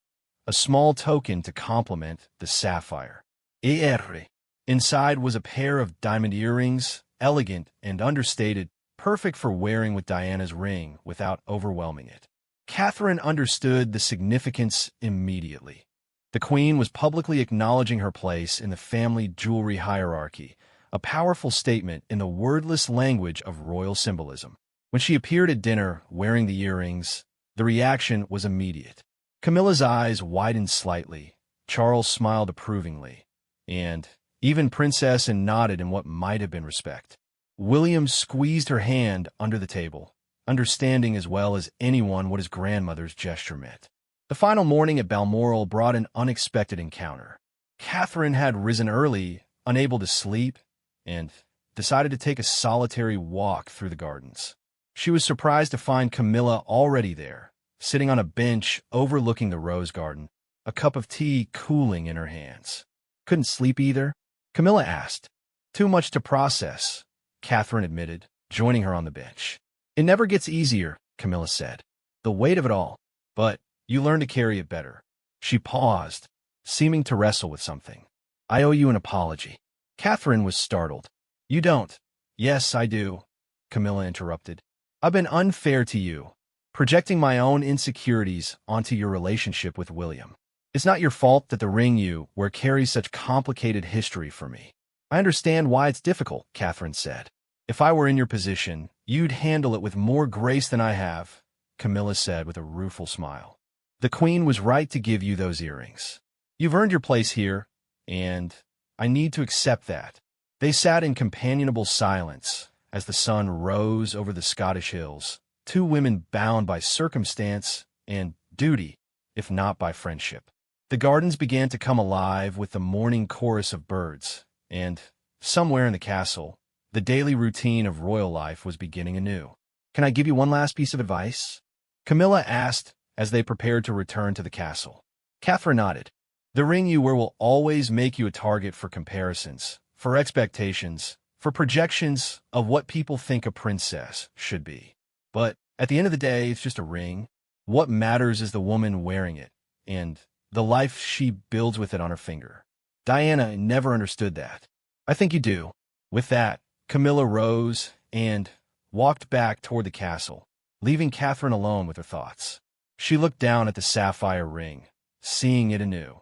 Speaker 1: a small token to complement the sapphire. E.R. Inside was a pair of diamond earrings, elegant and understated, perfect for wearing with Diana's ring without overwhelming it. Catherine understood the significance immediately. The Queen was publicly acknowledging her place in the family jewelry hierarchy, a powerful statement in the wordless language of royal symbolism. When she appeared at dinner wearing the earrings, the reaction was immediate. Camilla's eyes widened slightly, Charles smiled approvingly, and even Princess Anne nodded in what might have been respect. William squeezed her hand under the table, understanding as well as anyone what his grandmother's gesture meant. The final morning at Balmoral brought an unexpected encounter. Catherine had risen early, unable to sleep, and decided to take a solitary walk through the gardens. She was surprised to find Camilla already there, sitting on a bench overlooking the rose garden, a cup of tea cooling in her hands. Couldn't sleep either? Camilla asked. Too much to process, Catherine admitted, joining her on the bench. It never gets easier, Camilla said. The weight of it all. But you learn to carry it better. She paused, seeming to wrestle with something. I owe you an apology. Catherine was startled. You don't. Yes, I do, Camilla interrupted. I've been unfair to you, projecting my own insecurities onto your relationship with William. It's not your fault that the ring you wear carries such complicated history for me. I understand why it's difficult, Catherine said. If I were in your position, you'd handle it with more grace than I have, Camilla said with a rueful smile. The Queen was right to give you those earrings. You've earned your place here, and I need to accept that. They sat in companionable silence as the sun rose over the Scottish hills, two women bound by circumstance and duty, if not by friendship. The gardens began to come alive with the morning chorus of birds, and, somewhere in the castle, the daily routine of royal life was beginning anew. Can I give you one last piece of advice? Camilla asked as they prepared to return to the castle. Catherine nodded. The ring you wear will always make you a target for comparisons, for expectations, for projections of what people think a princess should be. But at the end of the day, it's just a ring. What matters is the woman wearing it, and the life she builds with it on her finger. Diana never understood that. I think you do. With that, Camilla rose and walked back toward the castle, leaving Catherine alone with her thoughts. She looked down at the sapphire ring, seeing it anew,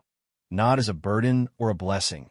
Speaker 1: not as a burden or a blessing,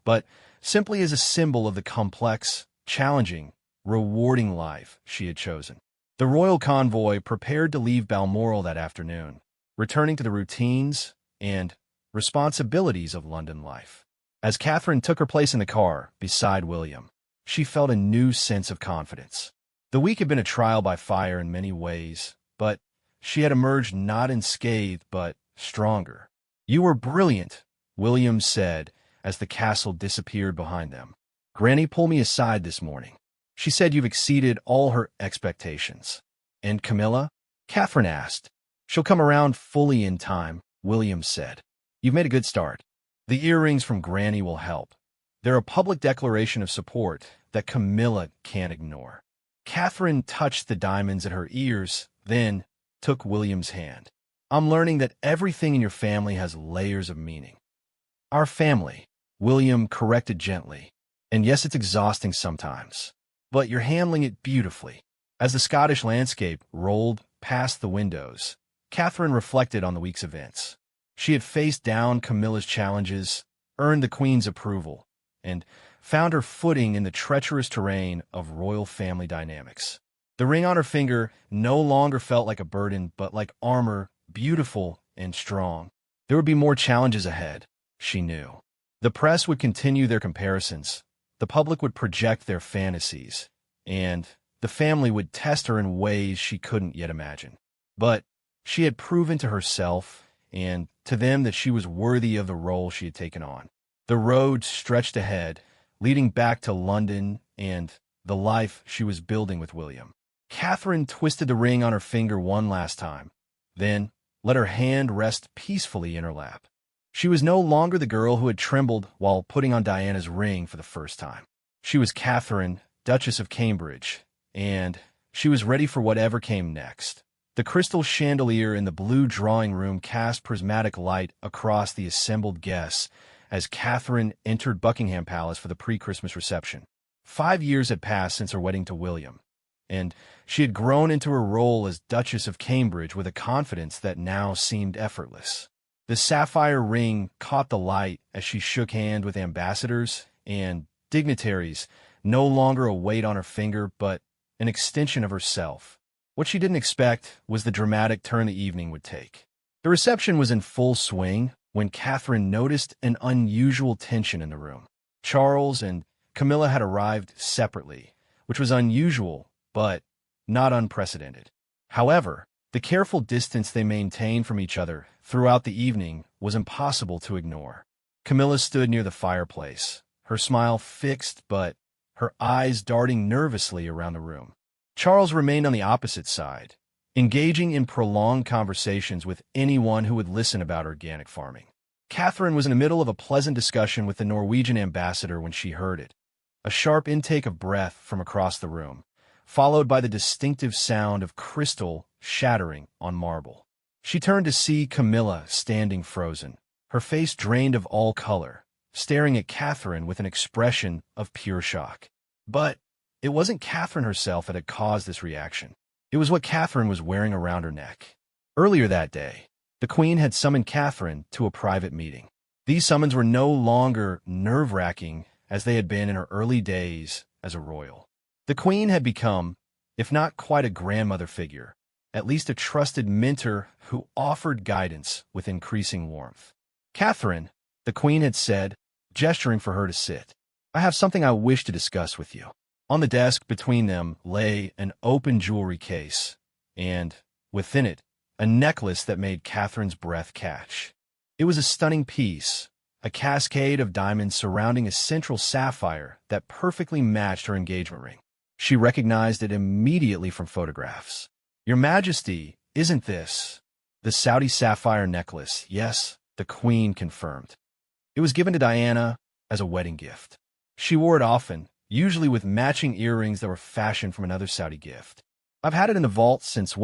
Speaker 1: but simply as a symbol of the complex, challenging, rewarding life she had chosen. The royal convoy prepared to leave Balmoral that afternoon, returning to the routines and responsibilities of London life. As Catherine took her place in the car beside William, she felt a new sense of confidence. The week had been a trial by fire in many ways, but she had emerged not unscathed but stronger. You were brilliant, William said as the castle disappeared behind them. Granny pulled me aside this morning. She said you've exceeded all her expectations. And Camilla? Catherine asked. She'll come around fully in time, William said. You've made a good start. The earrings from Granny will help. They're a public declaration of support that Camilla can't ignore. Catherine touched the diamonds at her ears, then took William's hand. I'm learning that everything in your family has layers of meaning. Our family, William corrected gently. And yes, it's exhausting sometimes, but you're handling it beautifully. As the Scottish landscape rolled past the windows, Catherine reflected on the week's events. She had faced down Camilla's challenges, earned the Queen's approval, and found her footing in the treacherous terrain of royal family dynamics. The ring on her finger no longer felt like a burden, but like armor, beautiful and strong. There would be more challenges ahead, she knew. The press would continue their comparisons, the public would project their fantasies, and the family would test her in ways she couldn't yet imagine. But she had proven to herself and to them that she was worthy of the role she had taken on. The road stretched ahead, leading back to London and the life she was building with William. Catherine twisted the ring on her finger one last time, then let her hand rest peacefully in her lap. She was no longer the girl who had trembled while putting on Diana's ring for the first time. She was Catherine, Duchess of Cambridge, and she was ready for whatever came next. The crystal chandelier in the blue drawing room cast prismatic light across the assembled guests as Catherine entered Buckingham Palace for the pre-Christmas reception. 5 years had passed since her wedding to William, and she had grown into her role as Duchess of Cambridge with a confidence that now seemed effortless. The sapphire ring caught the light as she shook hands with ambassadors and dignitaries, no longer a weight on her finger, but an extension of herself. What she didn't expect was the dramatic turn the evening would take. The reception was in full swing when Catherine noticed an unusual tension in the room. Charles and Camilla had arrived separately, which was unusual, but not unprecedented. However, the careful distance they maintained from each other throughout the evening was impossible to ignore. Camilla stood near the fireplace, her smile fixed but her eyes darting nervously around the room. Charles remained on the opposite side, engaging in prolonged conversations with anyone who would listen about organic farming. Catherine was in the middle of a pleasant discussion with the Norwegian ambassador when she heard it, a sharp intake of breath from across the room, followed by the distinctive sound of crystal shattering on marble. She turned to see Camilla standing frozen, her face drained of all color, staring at Catherine with an expression of pure shock. But it wasn't Catherine herself that had caused this reaction. It was what Catherine was wearing around her neck. Earlier that day, the Queen had summoned Catherine to a private meeting. These summons were no longer nerve-wracking as they had been in her early days as a royal. The Queen had become, if not quite a grandmother figure, at least a trusted mentor who offered guidance with increasing warmth. Catherine, the Queen had said, gesturing for her to sit, I have something I wish to discuss with you. On the desk between them lay an open jewelry case, and, within it, a necklace that made Catherine's breath catch. It was a stunning piece, a cascade of diamonds surrounding a central sapphire that perfectly matched her engagement ring. She recognized it immediately from photographs. Your Majesty, isn't this the Saudi sapphire necklace? Yes, the Queen confirmed. It was given to Diana as a wedding gift. She wore it often, usually with matching earrings that were fashioned from another Saudi gift. I've had it in the vault since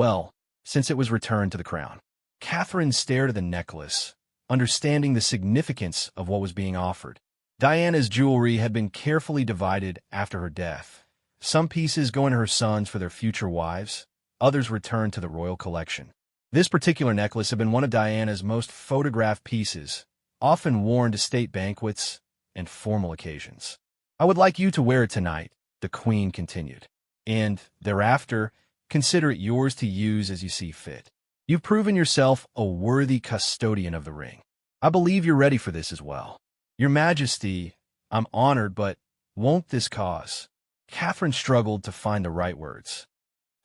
Speaker 1: it was returned to the crown. Catherine stared at the necklace, understanding the significance of what was being offered. Diana's jewelry had been carefully divided after her death. Some pieces going to her sons for their future wives, others returned to the royal collection. This particular necklace had been one of Diana's most photographed pieces, often worn to state banquets and formal occasions. I would like you to wear it tonight, the Queen continued, and thereafter, consider it yours to use as you see fit. You've proven yourself a worthy custodian of the ring. I believe you're ready for this as well. Your Majesty, I'm honored, but won't this cause? Catherine struggled to find the right words.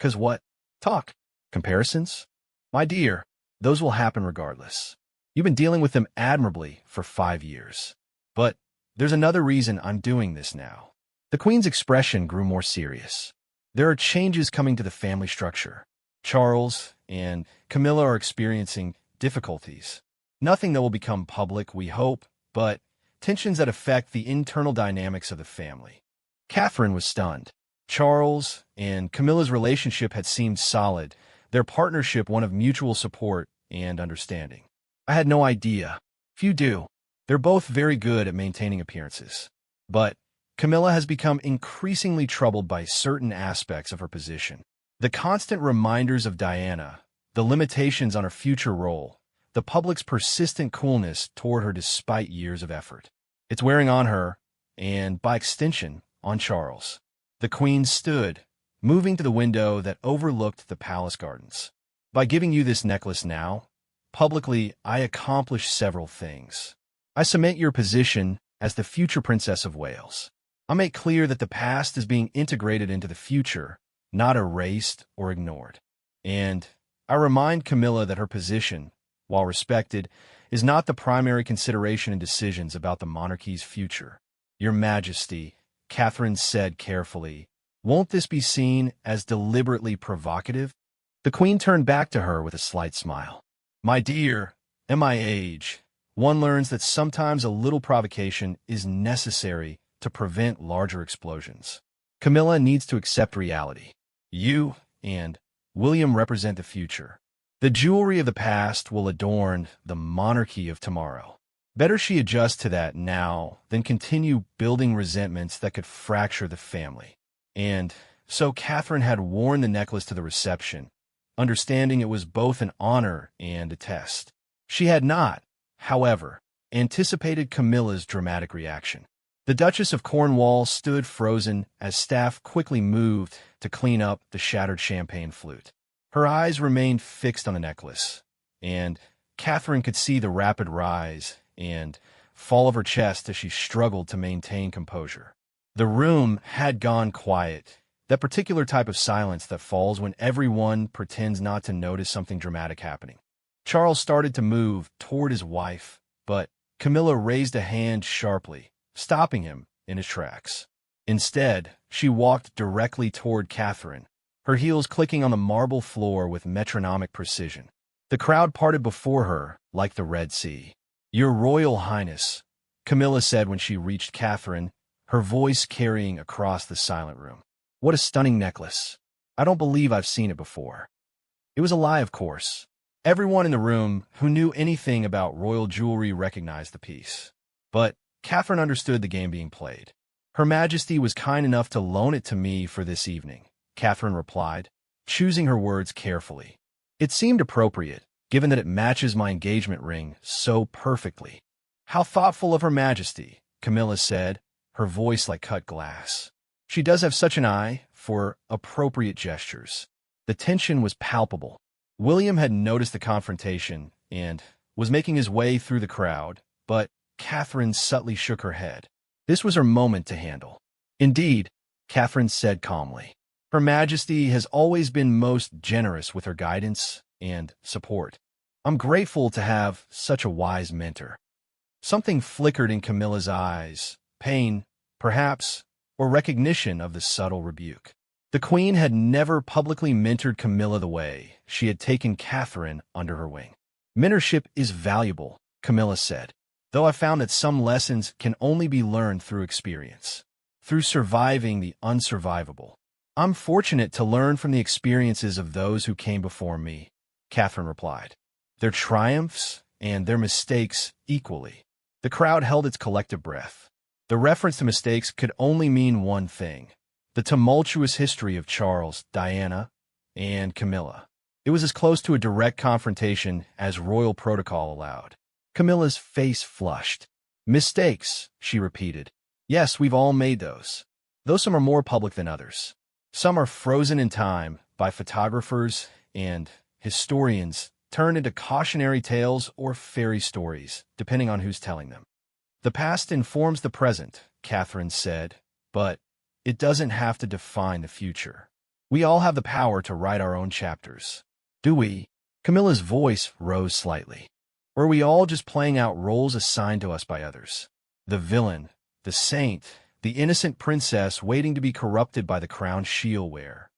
Speaker 1: 'Cause what? Talk. Comparisons? My dear, those will happen regardless. You've been dealing with them admirably for 5 years. But there's another reason I'm doing this now. The Queen's expression grew more serious. There are changes coming to the family structure. Charles and Camilla are experiencing difficulties. Nothing that will become public, we hope, but tensions that affect the internal dynamics of the family. Catherine was stunned. Charles and Camilla's relationship had seemed solid, their partnership one of mutual support and understanding. I had no idea. Few do. They're both very good at maintaining appearances. But Camilla has become increasingly troubled by certain aspects of her position. The constant reminders of Diana, the limitations on her future role, the public's persistent coolness toward her despite years of effort. It's wearing on her, and by extension, on Charles. The Queen stood, moving to the window that overlooked the palace gardens. By giving you this necklace now, publicly, I accomplish several things. I cement your position as the future Princess of Wales. I make clear that the past is being integrated into the future, not erased or ignored. And I remind Camilla that her position, while respected, is not the primary consideration in decisions about the monarchy's future. Your Majesty, Catherine said carefully, won't this be seen as deliberately provocative? The Queen turned back to her with a slight smile. My dear, at my age, one learns that sometimes a little provocation is necessary to prevent larger explosions. Camilla needs to accept reality. You and William represent the future. The jewelry of the past will adorn the monarchy of tomorrow. Better she adjust to that now than continue building resentments that could fracture the family. And so Catherine had worn the necklace to the reception, understanding it was both an honor and a test. She had not, however, anticipated Camilla's dramatic reaction. The Duchess of Cornwall stood frozen as staff quickly moved to clean up the shattered champagne flute. Her eyes remained fixed on the necklace, and Catherine could see the rapid rise and fall of her chest as she struggled to maintain composure. The room had gone quiet, that particular type of silence that falls when everyone pretends not to notice something dramatic happening. Charles started to move toward his wife, but Camilla raised a hand sharply, stopping him in his tracks. Instead, she walked directly toward Catherine, her heels clicking on the marble floor with metronomic precision. The crowd parted before her like the Red Sea. Your Royal Highness, Camilla said when she reached Catherine, her voice carrying across the silent room. What a stunning necklace. I don't believe I've seen it before. It was a lie, of course. Everyone in the room who knew anything about royal jewelry recognized the piece. But Catherine understood the game being played. Her Majesty was kind enough to loan it to me for this evening, Catherine replied, choosing her words carefully. It seemed appropriate, given that it matches my engagement ring so perfectly. How thoughtful of Her Majesty, Camilla said, her voice like cut glass. She does have such an eye for appropriate gestures. The tension was palpable. William had noticed the confrontation and was making his way through the crowd, but Catherine subtly shook her head. This was her moment to handle. Indeed, Catherine said calmly. Her Majesty has always been most generous with her guidance and support. I'm grateful to have such a wise mentor. Something flickered in Camilla's eyes, pain, perhaps, or recognition of the subtle rebuke. The Queen had never publicly mentored Camilla the way she had taken Catherine under her wing. Mentorship is valuable, Camilla said, though I found that some lessons can only be learned through experience, through surviving the unsurvivable. I'm fortunate to learn from the experiences of those who came before me, Catherine replied. Their triumphs and their mistakes equally. The crowd held its collective breath. The reference to mistakes could only mean one thing: the tumultuous history of Charles, Diana, and Camilla. It was as close to a direct confrontation as royal protocol allowed. Camilla's face flushed. Mistakes, she repeated. Yes, we've all made those. Though some are more public than others. Some are frozen in time by photographers and historians, turned into cautionary tales or fairy stories, depending on who's telling them. The past informs the present, Catherine said, but it doesn't have to define the future. We all have the power to write our own chapters. Do we? Camilla's voice rose slightly. Or are we all just playing out roles assigned to us by others? The villain, the saint, the innocent princess waiting to be corrupted by the crown she'll wear.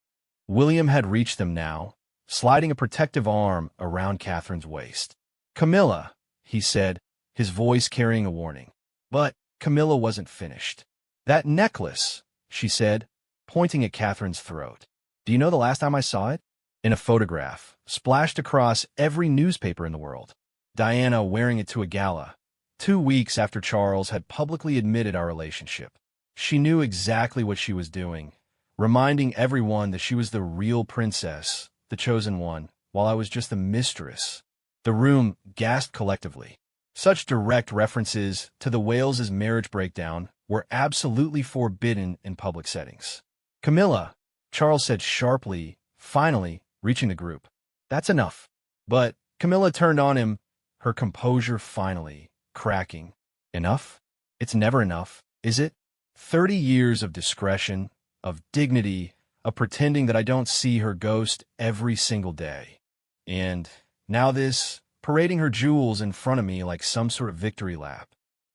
Speaker 1: William had reached them now, sliding a protective arm around Catherine's waist. Camilla, he said, his voice carrying a warning. But Camilla wasn't finished. That necklace, she said, pointing at Catherine's throat. Do you know the last time I saw it? In a photograph, splashed across every newspaper in the world. Diana wearing it to a gala, 2 weeks after Charles had publicly admitted our relationship. She knew exactly what she was doing, reminding everyone that she was the real princess, the chosen one, while I was just the mistress. The room gasped collectively. Such direct references to the Wales's marriage breakdown were absolutely forbidden in public settings. Camilla, Charles said sharply, finally reaching the group. That's enough. But Camilla turned on him, her composure finally cracking. Enough? It's never enough, is it? 30 years of discretion, of dignity, of pretending that I don't see her ghost every single day. And now this, parading her jewels in front of me like some sort of victory lap.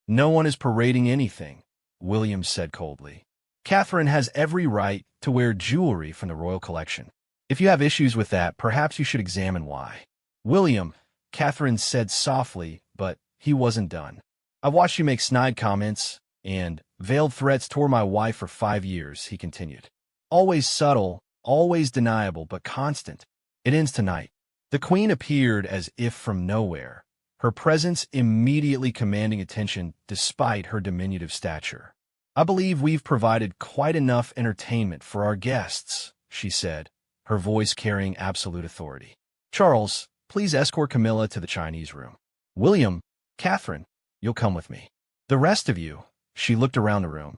Speaker 1: No one is parading anything, William said coldly. Catherine has every right to wear jewelry from the royal collection. If you have issues with that, perhaps you should examine why. William, Catherine said softly, but he wasn't done. I've watched you make snide comments and veiled threats toward my wife for 5 years, he continued. Always subtle, always deniable, but constant. It ends tonight. The Queen appeared as if from nowhere, her presence immediately commanding attention despite her diminutive stature. I believe we've provided quite enough entertainment for our guests, she said, her voice carrying absolute authority. Charles, please escort Camilla to the Chinese room. William, Catherine, you'll come with me. The rest of you, she looked around the room,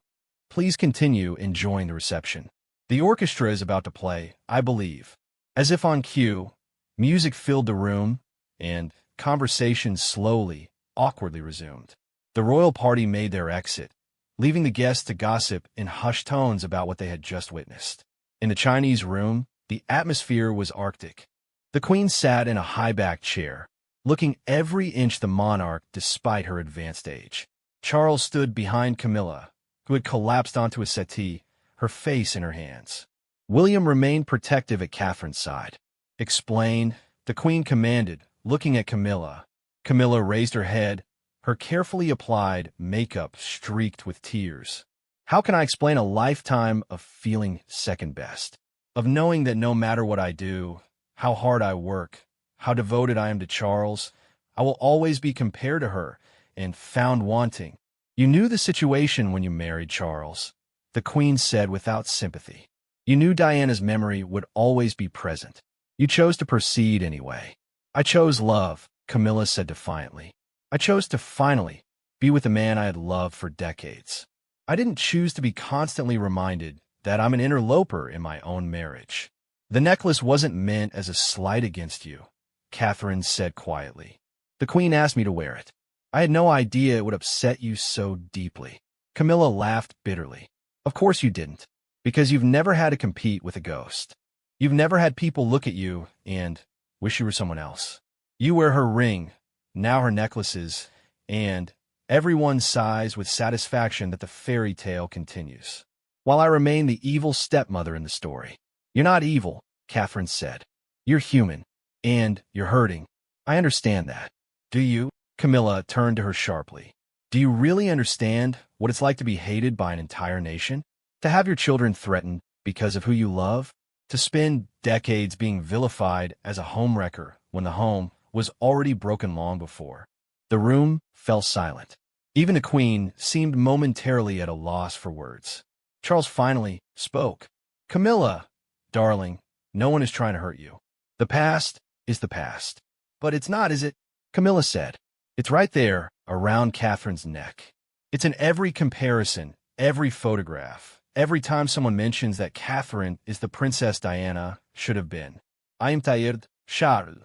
Speaker 1: please continue enjoying the reception. The orchestra is about to play, I believe. As if on cue, music filled the room, and conversation slowly, awkwardly resumed. The royal party made their exit, leaving the guests to gossip in hushed tones about what they had just witnessed. In the Chinese room, the atmosphere was arctic. The Queen sat in a high-backed chair, looking every inch the monarch despite her advanced age. Charles stood behind Camilla, who had collapsed onto a settee, her face in her hands. William remained protective at Catherine's side. Explain, the Queen commanded, looking at Camilla. Camilla raised her head, her carefully applied makeup streaked with tears. How can I explain a lifetime of feeling second best? Of knowing that no matter what I do, how hard I work, how devoted I am to Charles, I will always be compared to her and found wanting. You knew the situation when you married Charles, the Queen said without sympathy. You knew Diana's memory would always be present. You chose to proceed anyway. I chose love, Camilla said defiantly. I chose to finally be with the man I had loved for decades. I didn't choose to be constantly reminded that I'm an interloper in my own marriage. The necklace wasn't meant as a slight against you, Catherine said quietly. The Queen asked me to wear it. I had no idea it would upset you so deeply. Camilla laughed bitterly. Of course you didn't, because you've never had to compete with a ghost. You've never had people look at you and wish you were someone else. You wear her ring, now her necklaces, and everyone sighs with satisfaction that the fairy tale continues. While I remain the evil stepmother in the story. You're not evil, Catherine said. You're human, and you're hurting. I understand that. Do you? Camilla turned to her sharply. Do you really understand what it's like to be hated by an entire nation? To have your children threatened because of who you love? To spend decades being vilified as a homewrecker when the home was already broken long before? The room fell silent. Even the Queen seemed momentarily at a loss for words. Charles finally spoke. Camilla, darling, no one is trying to hurt you. The past is the past. But it's not, is it? Camilla said. It's right there, around Catherine's neck. It's in every comparison, every photograph, every time someone mentions that Catherine is the Princess Diana should have been. I am tired, Charles.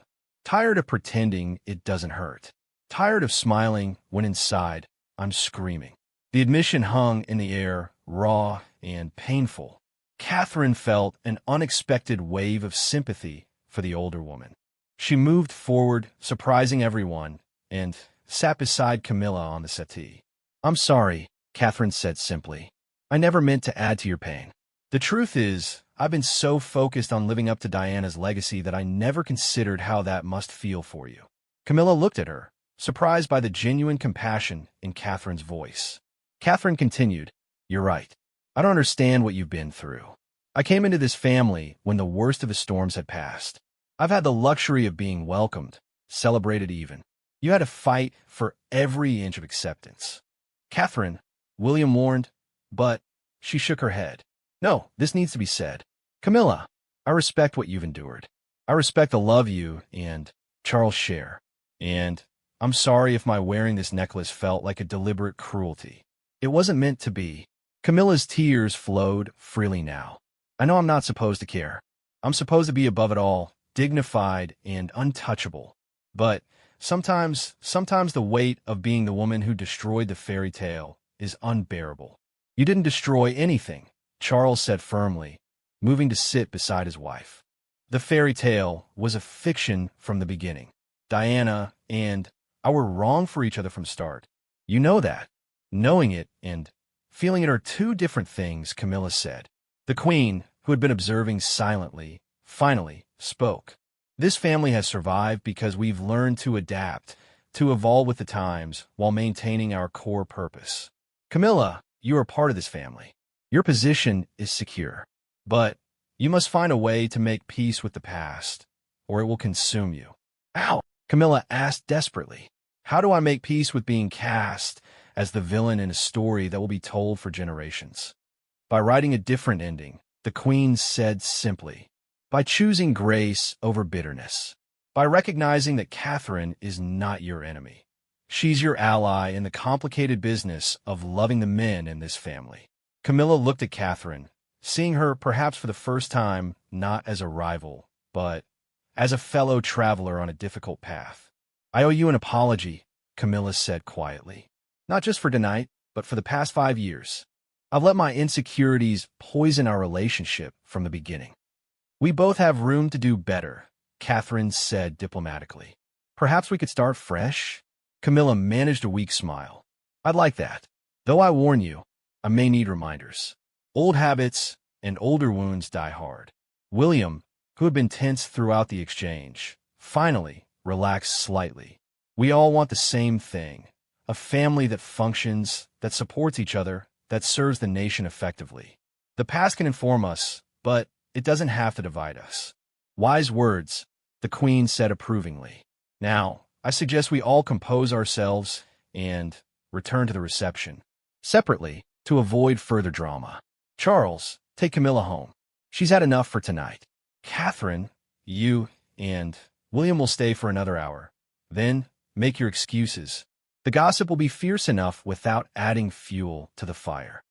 Speaker 1: Tired of pretending it doesn't hurt. Tired of smiling when inside I'm screaming. The admission hung in the air, raw and painful. Catherine felt an unexpected wave of sympathy for the older woman. She moved forward, surprising everyone, and sat beside Camilla on the settee. I'm sorry, Catherine said simply. I never meant to add to your pain. The truth is, I've been so focused on living up to Diana's legacy that I never considered how that must feel for you. Camilla looked at her, surprised by the genuine compassion in Catherine's voice. Catherine continued, You're right. I don't understand what you've been through. I came into this family when the worst of the storms had passed. I've had the luxury of being welcomed, celebrated even. You had to fight for every inch of acceptance. Catherine, William warned, but she shook her head. No, this needs to be said. Camilla, I respect what you've endured. I respect the love you and Charles share. And I'm sorry if my wearing this necklace felt like a deliberate cruelty. It wasn't meant to be. Camilla's tears flowed freely now. I know I'm not supposed to care. I'm supposed to be above it all, dignified and untouchable. But sometimes the weight of being the woman who destroyed the fairy tale is unbearable. You didn't destroy anything, Charles said firmly, moving to sit beside his wife. The fairy tale was a fiction from the beginning. Diana and I were wrong for each other from start. You know that. Knowing it and feeling it are two different things, Camilla said. The queen, who had been observing silently, finally spoke. This family has survived because we've learned to adapt, to evolve with the times while maintaining our core purpose. Camilla, you are part of this family. Your position is secure. But you must find a way to make peace with the past, or it will consume you. Ow! Camilla asked desperately. How do I make peace with being cast as the villain in a story that will be told for generations? By writing a different ending, the queen said simply. By choosing grace over bitterness. By recognizing that Catherine is not your enemy. She's your ally in the complicated business of loving the men in this family. Camilla looked at Catherine, seeing her perhaps for the first time not as a rival, but as a fellow traveler on a difficult path. I owe you an apology, Camilla said quietly. Not just for tonight, but for the past 5 years. I've let my insecurities poison our relationship from the beginning. We both have room to do better, Catherine said diplomatically. Perhaps we could start fresh? Camilla managed a weak smile. I'd like that. Though I warn you, I may need reminders. Old habits and older wounds die hard. William, who had been tense throughout the exchange, finally relaxed slightly. We all want the same thing, a family that functions, that supports each other, that serves the nation effectively. The past can inform us, but it doesn't have to divide us. Wise words, the queen said approvingly. Now, I suggest we all compose ourselves and return to the reception. Separately, to avoid further drama. Charles, take Camilla home. She's had enough for tonight. Catherine, you and William will stay for another hour. Then, make your excuses. The gossip will be fierce enough without adding fuel to the fire.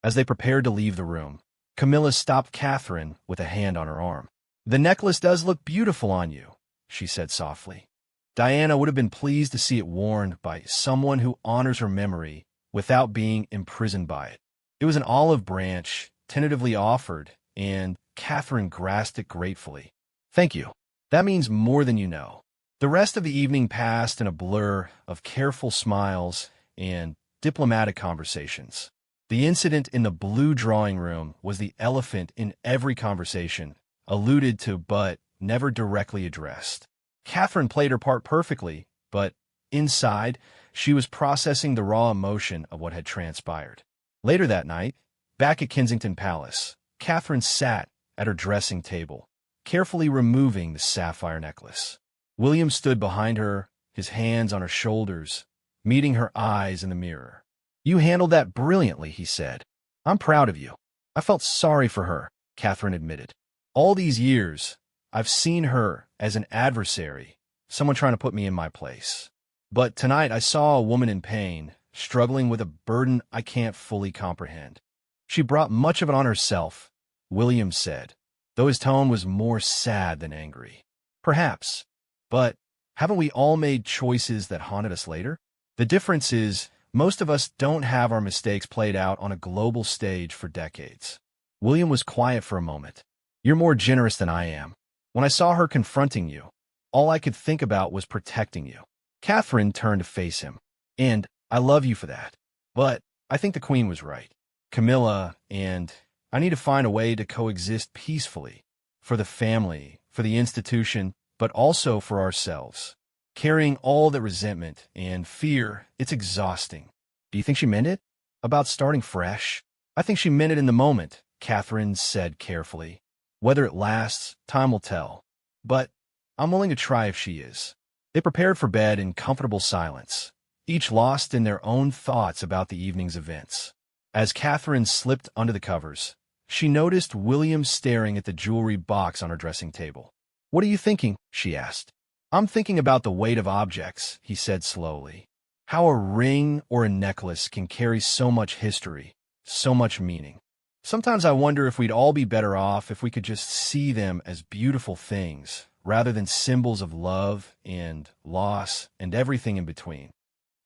Speaker 1: As they prepared to leave the room, Camilla stopped Catherine with a hand on her arm. The necklace does look beautiful on you, she said softly. Diana would have been pleased to see it worn by someone who honors her memory without being imprisoned by it. It was an olive branch, tentatively offered, and Catherine grasped it gratefully. Thank you. That means more than you know. The rest of the evening passed in a blur of careful smiles and diplomatic conversations. The incident in the blue drawing room was the elephant in every conversation, alluded to but never directly addressed. Catherine played her part perfectly, but inside, she was processing the raw emotion of what had transpired. Later that night, back at Kensington Palace, Catherine sat at her dressing table, carefully removing the sapphire necklace. William stood behind her, his hands on her shoulders, meeting her eyes in the mirror. You handled that brilliantly, he said. I'm proud of you. I felt sorry for her, Catherine admitted. All these years, I've seen her as an adversary, someone trying to put me in my place. But tonight I saw a woman in pain, struggling with a burden I can't fully comprehend. She brought much of it on herself, William said, though his tone was more sad than angry. Perhaps. But haven't we all made choices that haunted us later? The difference is, most of us don't have our mistakes played out on a global stage for decades. William was quiet for a moment. You're more generous than I am. When I saw her confronting you, all I could think about was protecting you. Catherine turned to face him. And I love you for that. But I think the queen was right. Camilla and I need to find a way to coexist peacefully. For the family, for the institution, but also for ourselves. Carrying all the resentment and fear, it's exhausting. Do you think she meant it? About starting fresh? I think she meant it in the moment, Catherine said carefully. Whether it lasts, time will tell. But I'm willing to try if she is. They prepared for bed in comfortable silence, each lost in their own thoughts about the evening's events. As Catherine slipped under the covers, she noticed William staring at the jewelry box on her dressing table. "What are you thinking?" she asked. "I'm thinking about the weight of objects," he said slowly. "How a ring or a necklace can carry so much history, so much meaning. Sometimes I wonder if we'd all be better off if we could just see them as beautiful things, rather than symbols of love and loss and everything in between."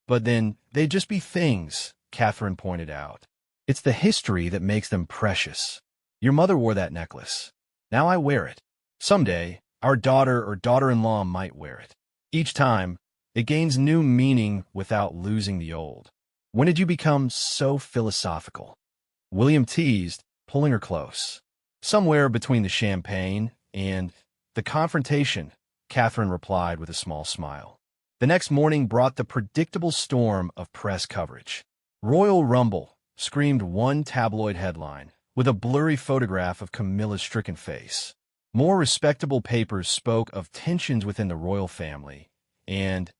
Speaker 1: "But then they'd just be things," Catherine pointed out. "It's the history that makes them precious. Your mother wore that necklace. Now I wear it. Someday, our daughter or daughter-in-law might wear it. Each time, it gains new meaning without losing the old." "When did you become so philosophical?" William teased, pulling her close. "Somewhere between the champagne and the confrontation," Catherine replied with a small smile. The next morning brought the predictable storm of press coverage. "Royal Rumble," screamed one tabloid headline, with a blurry photograph of Camilla's stricken face. More respectable papers spoke of tensions within the royal family and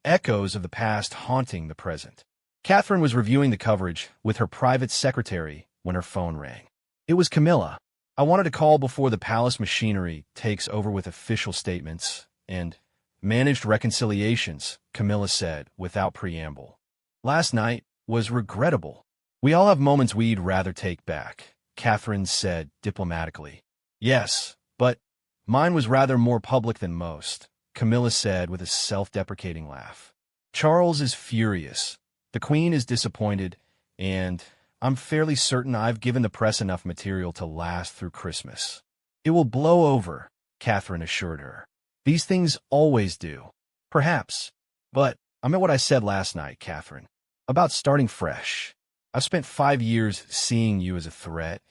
Speaker 1: echoes of the past haunting the present. Catherine was reviewing the coverage with her private secretary when her phone rang. It was Camilla. "I wanted to call before the palace machinery takes over with official statements and managed reconciliations," Camilla said without preamble. "Last night was regrettable. We all have moments we'd rather take back," Catherine said diplomatically. "Yes, but mine was rather more public than most," Camilla said with a self-deprecating laugh. "Charles is furious. The Queen is disappointed, and I'm fairly certain I've given the press enough material to last through Christmas." "It will blow over," Catherine assured her. "These things always do." "Perhaps. But I meant what I said last night, Catherine, about starting fresh. I've spent 5 years seeing you as a threat,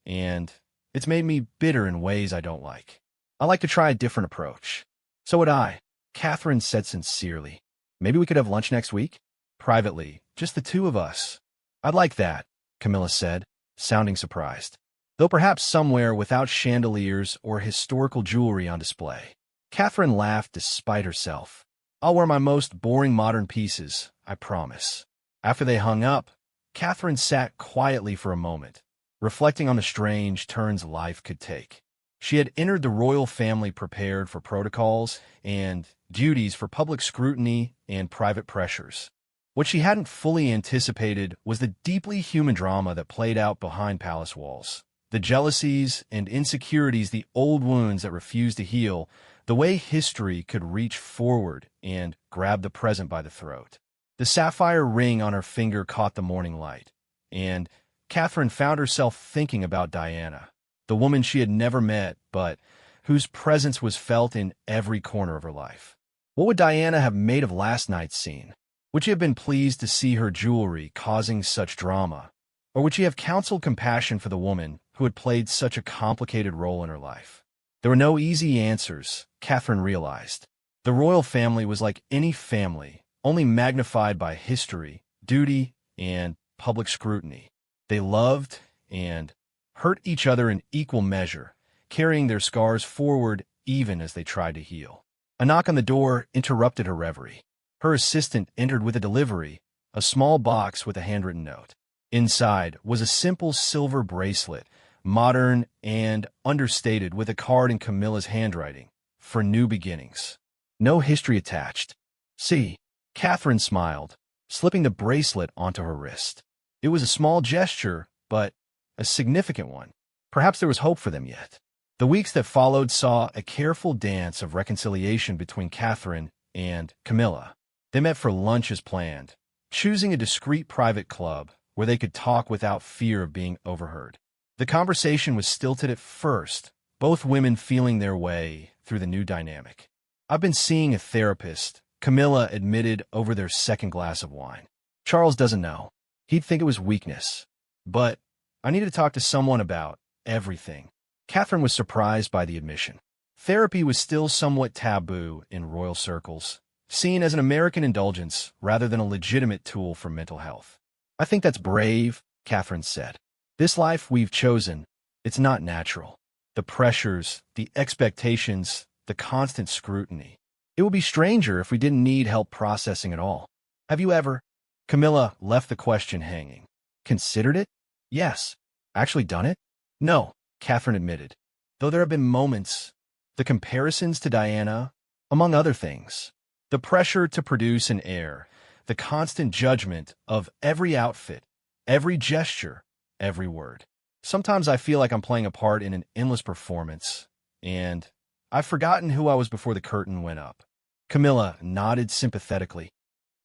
Speaker 1: and it's made me bitter in ways I don't like. I like to try a different approach." "So would I," Catherine said sincerely. "Maybe we could have lunch next week? Privately, just the two of us." "I'd like that," Camilla said, sounding surprised. "Though perhaps somewhere without chandeliers or historical jewelry on display." Catherine laughed despite herself. "I'll wear my most boring modern pieces, I promise." After they hung up, Catherine sat quietly for a moment, reflecting on the strange turns life could take. She had entered the royal family prepared for protocols and duties for public scrutiny and private pressures. What she hadn't fully anticipated was the deeply human drama that played out behind palace walls. The jealousies and insecurities, the old wounds that refused to heal, the way history could reach forward and grab the present by the throat. The sapphire ring on her finger caught the morning light, and Catherine found herself thinking about Diana, the woman she had never met, but whose presence was felt in every corner of her life. What would Diana have made of last night's scene? Would she have been pleased to see her jewelry causing such drama? Or would she have counseled compassion for the woman who had played such a complicated role in her life? There were no easy answers, Catherine realized. The royal family was like any family, only magnified by history, duty, and public scrutiny. They loved and hurt each other in equal measure, carrying their scars forward even as they tried to heal. A knock on the door interrupted her reverie. Her assistant entered with a delivery, a small box with a handwritten note. Inside was a simple silver bracelet, modern and understated, with a card in Camilla's handwriting, "For new beginnings." No history attached. "See," Catherine smiled, slipping the bracelet onto her wrist. It was a small gesture, but a significant one. Perhaps there was hope for them yet. The weeks that followed saw a careful dance of reconciliation between Catherine and Camilla. They met for lunch as planned, choosing a discreet private club where they could talk without fear of being overheard. The conversation was stilted at first, both women feeling their way through the new dynamic. "I've been seeing a therapist," Camilla admitted over their second glass of wine. "Charles doesn't know. He'd think it was weakness. But I need to talk to someone about everything." Catherine was surprised by the admission. Therapy was still somewhat taboo in royal circles, seen as an American indulgence rather than a legitimate tool for mental health. "I think that's brave," Catherine said. This life we've chosen, it's not natural. The pressures, the expectations, the constant scrutiny. It would be stranger if we didn't need help processing it all. Have you ever? Camilla left the question hanging. Considered it? Yes. Actually done it? No, Catherine admitted. Though there have been moments, the comparisons to Diana, among other things, the pressure to produce and air, the constant judgment of every outfit, every gesture, every word. Sometimes I feel like I'm playing a part in an endless performance, and I've forgotten who I was before the curtain went up. Camilla nodded sympathetically.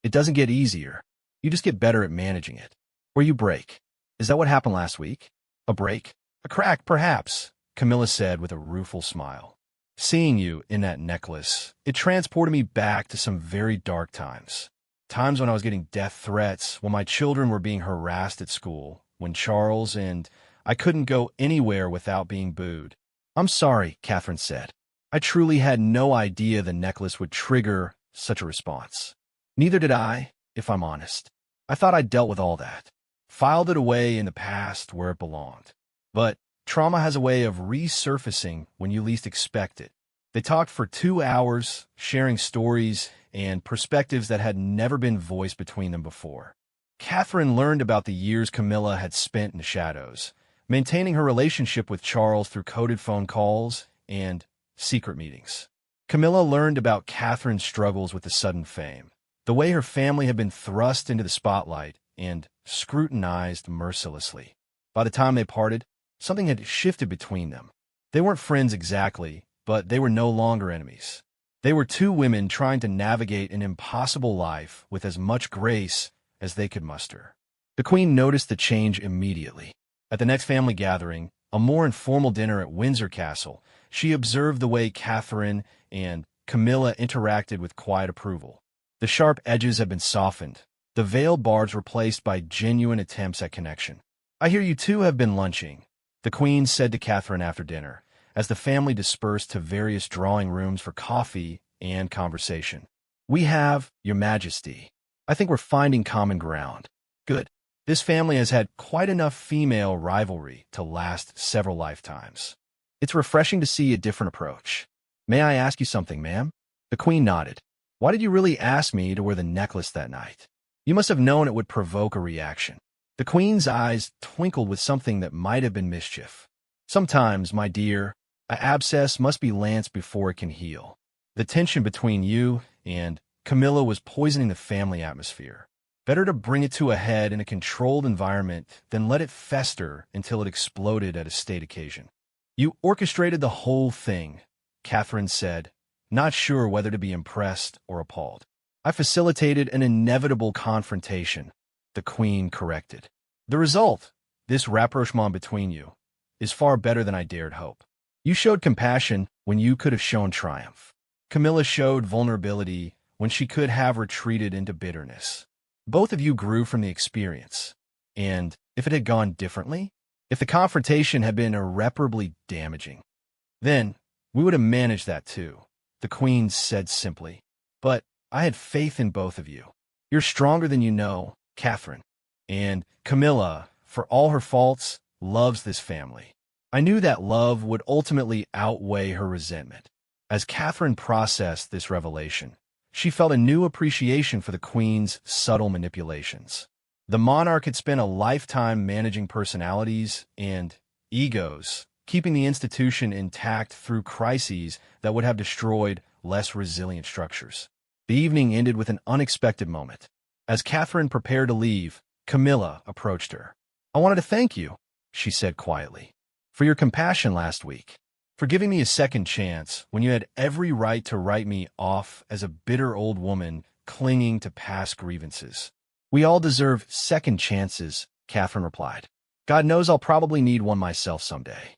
Speaker 1: It doesn't get easier. You just get better at managing it. Or you break. Is that what happened last week? A break? A crack, perhaps, Camilla said with a rueful smile. Seeing you in that necklace, it transported me back to some very dark times. Times when I was getting death threats, when my children were being harassed at school, when Charles and I couldn't go anywhere without being booed. I'm sorry, Catherine said. I truly had no idea the necklace would trigger such a response. Neither did I, if I'm honest. I thought I'd dealt with all that, filed it away in the past where it belonged. But trauma has a way of resurfacing when you least expect it. They talked for 2 hours, sharing stories and perspectives that had never been voiced between them before. Catherine learned about the years Camilla had spent in the shadows, maintaining her relationship with Charles through coded phone calls and secret meetings. Camilla learned about Catherine's struggles with the sudden fame, the way her family had been thrust into the spotlight and scrutinized mercilessly. By the time they parted, something had shifted between them. They weren't friends exactly, but they were no longer enemies. They were two women trying to navigate an impossible life with as much grace as they could muster. The Queen noticed the change immediately. At the next family gathering, a more informal dinner at Windsor Castle, she observed the way Catherine and Camilla interacted with quiet approval. The sharp edges had been softened, the veiled barbs replaced by genuine attempts at connection. I hear you two have been lunching, the Queen said to Catherine after dinner, as the family dispersed to various drawing rooms for coffee and conversation. We have, Your Majesty. I think we're finding common ground. Good. This family has had quite enough female rivalry to last several lifetimes. It's refreshing to see a different approach. May I ask you something, ma'am? The Queen nodded. Why did you really ask me to wear the necklace that night? You must have known it would provoke a reaction. The Queen's eyes twinkled with something that might have been mischief. Sometimes, my dear, an abscess must be lanced before it can heal. The tension between you and Camilla was poisoning the family atmosphere. Better to bring it to a head in a controlled environment than let it fester until it exploded at a state occasion. You orchestrated the whole thing, Catherine said, not sure whether to be impressed or appalled. I facilitated an inevitable confrontation, the Queen corrected. The result, this rapprochement between you, is far better than I dared hope. You showed compassion when you could have shown triumph. Camilla showed vulnerability when she could have retreated into bitterness. Both of you grew from the experience. And if it had gone differently, if the confrontation had been irreparably damaging, then we would have managed that too, the Queen said simply. But I had faith in both of you. You're stronger than you know, Catherine. And Camilla, for all her faults, loves this family. I knew that love would ultimately outweigh her resentment. As Catherine processed this revelation, she felt a new appreciation for the Queen's subtle manipulations. The monarch had spent a lifetime managing personalities and egos, keeping the institution intact through crises that would have destroyed less resilient structures. The evening ended with an unexpected moment. As Catherine prepared to leave, Camilla approached her. I wanted to thank you, she said quietly, for your compassion last week, for giving me a second chance when you had every right to write me off as a bitter old woman clinging to past grievances. We all deserve second chances, Catherine replied. God knows I'll probably need one myself someday.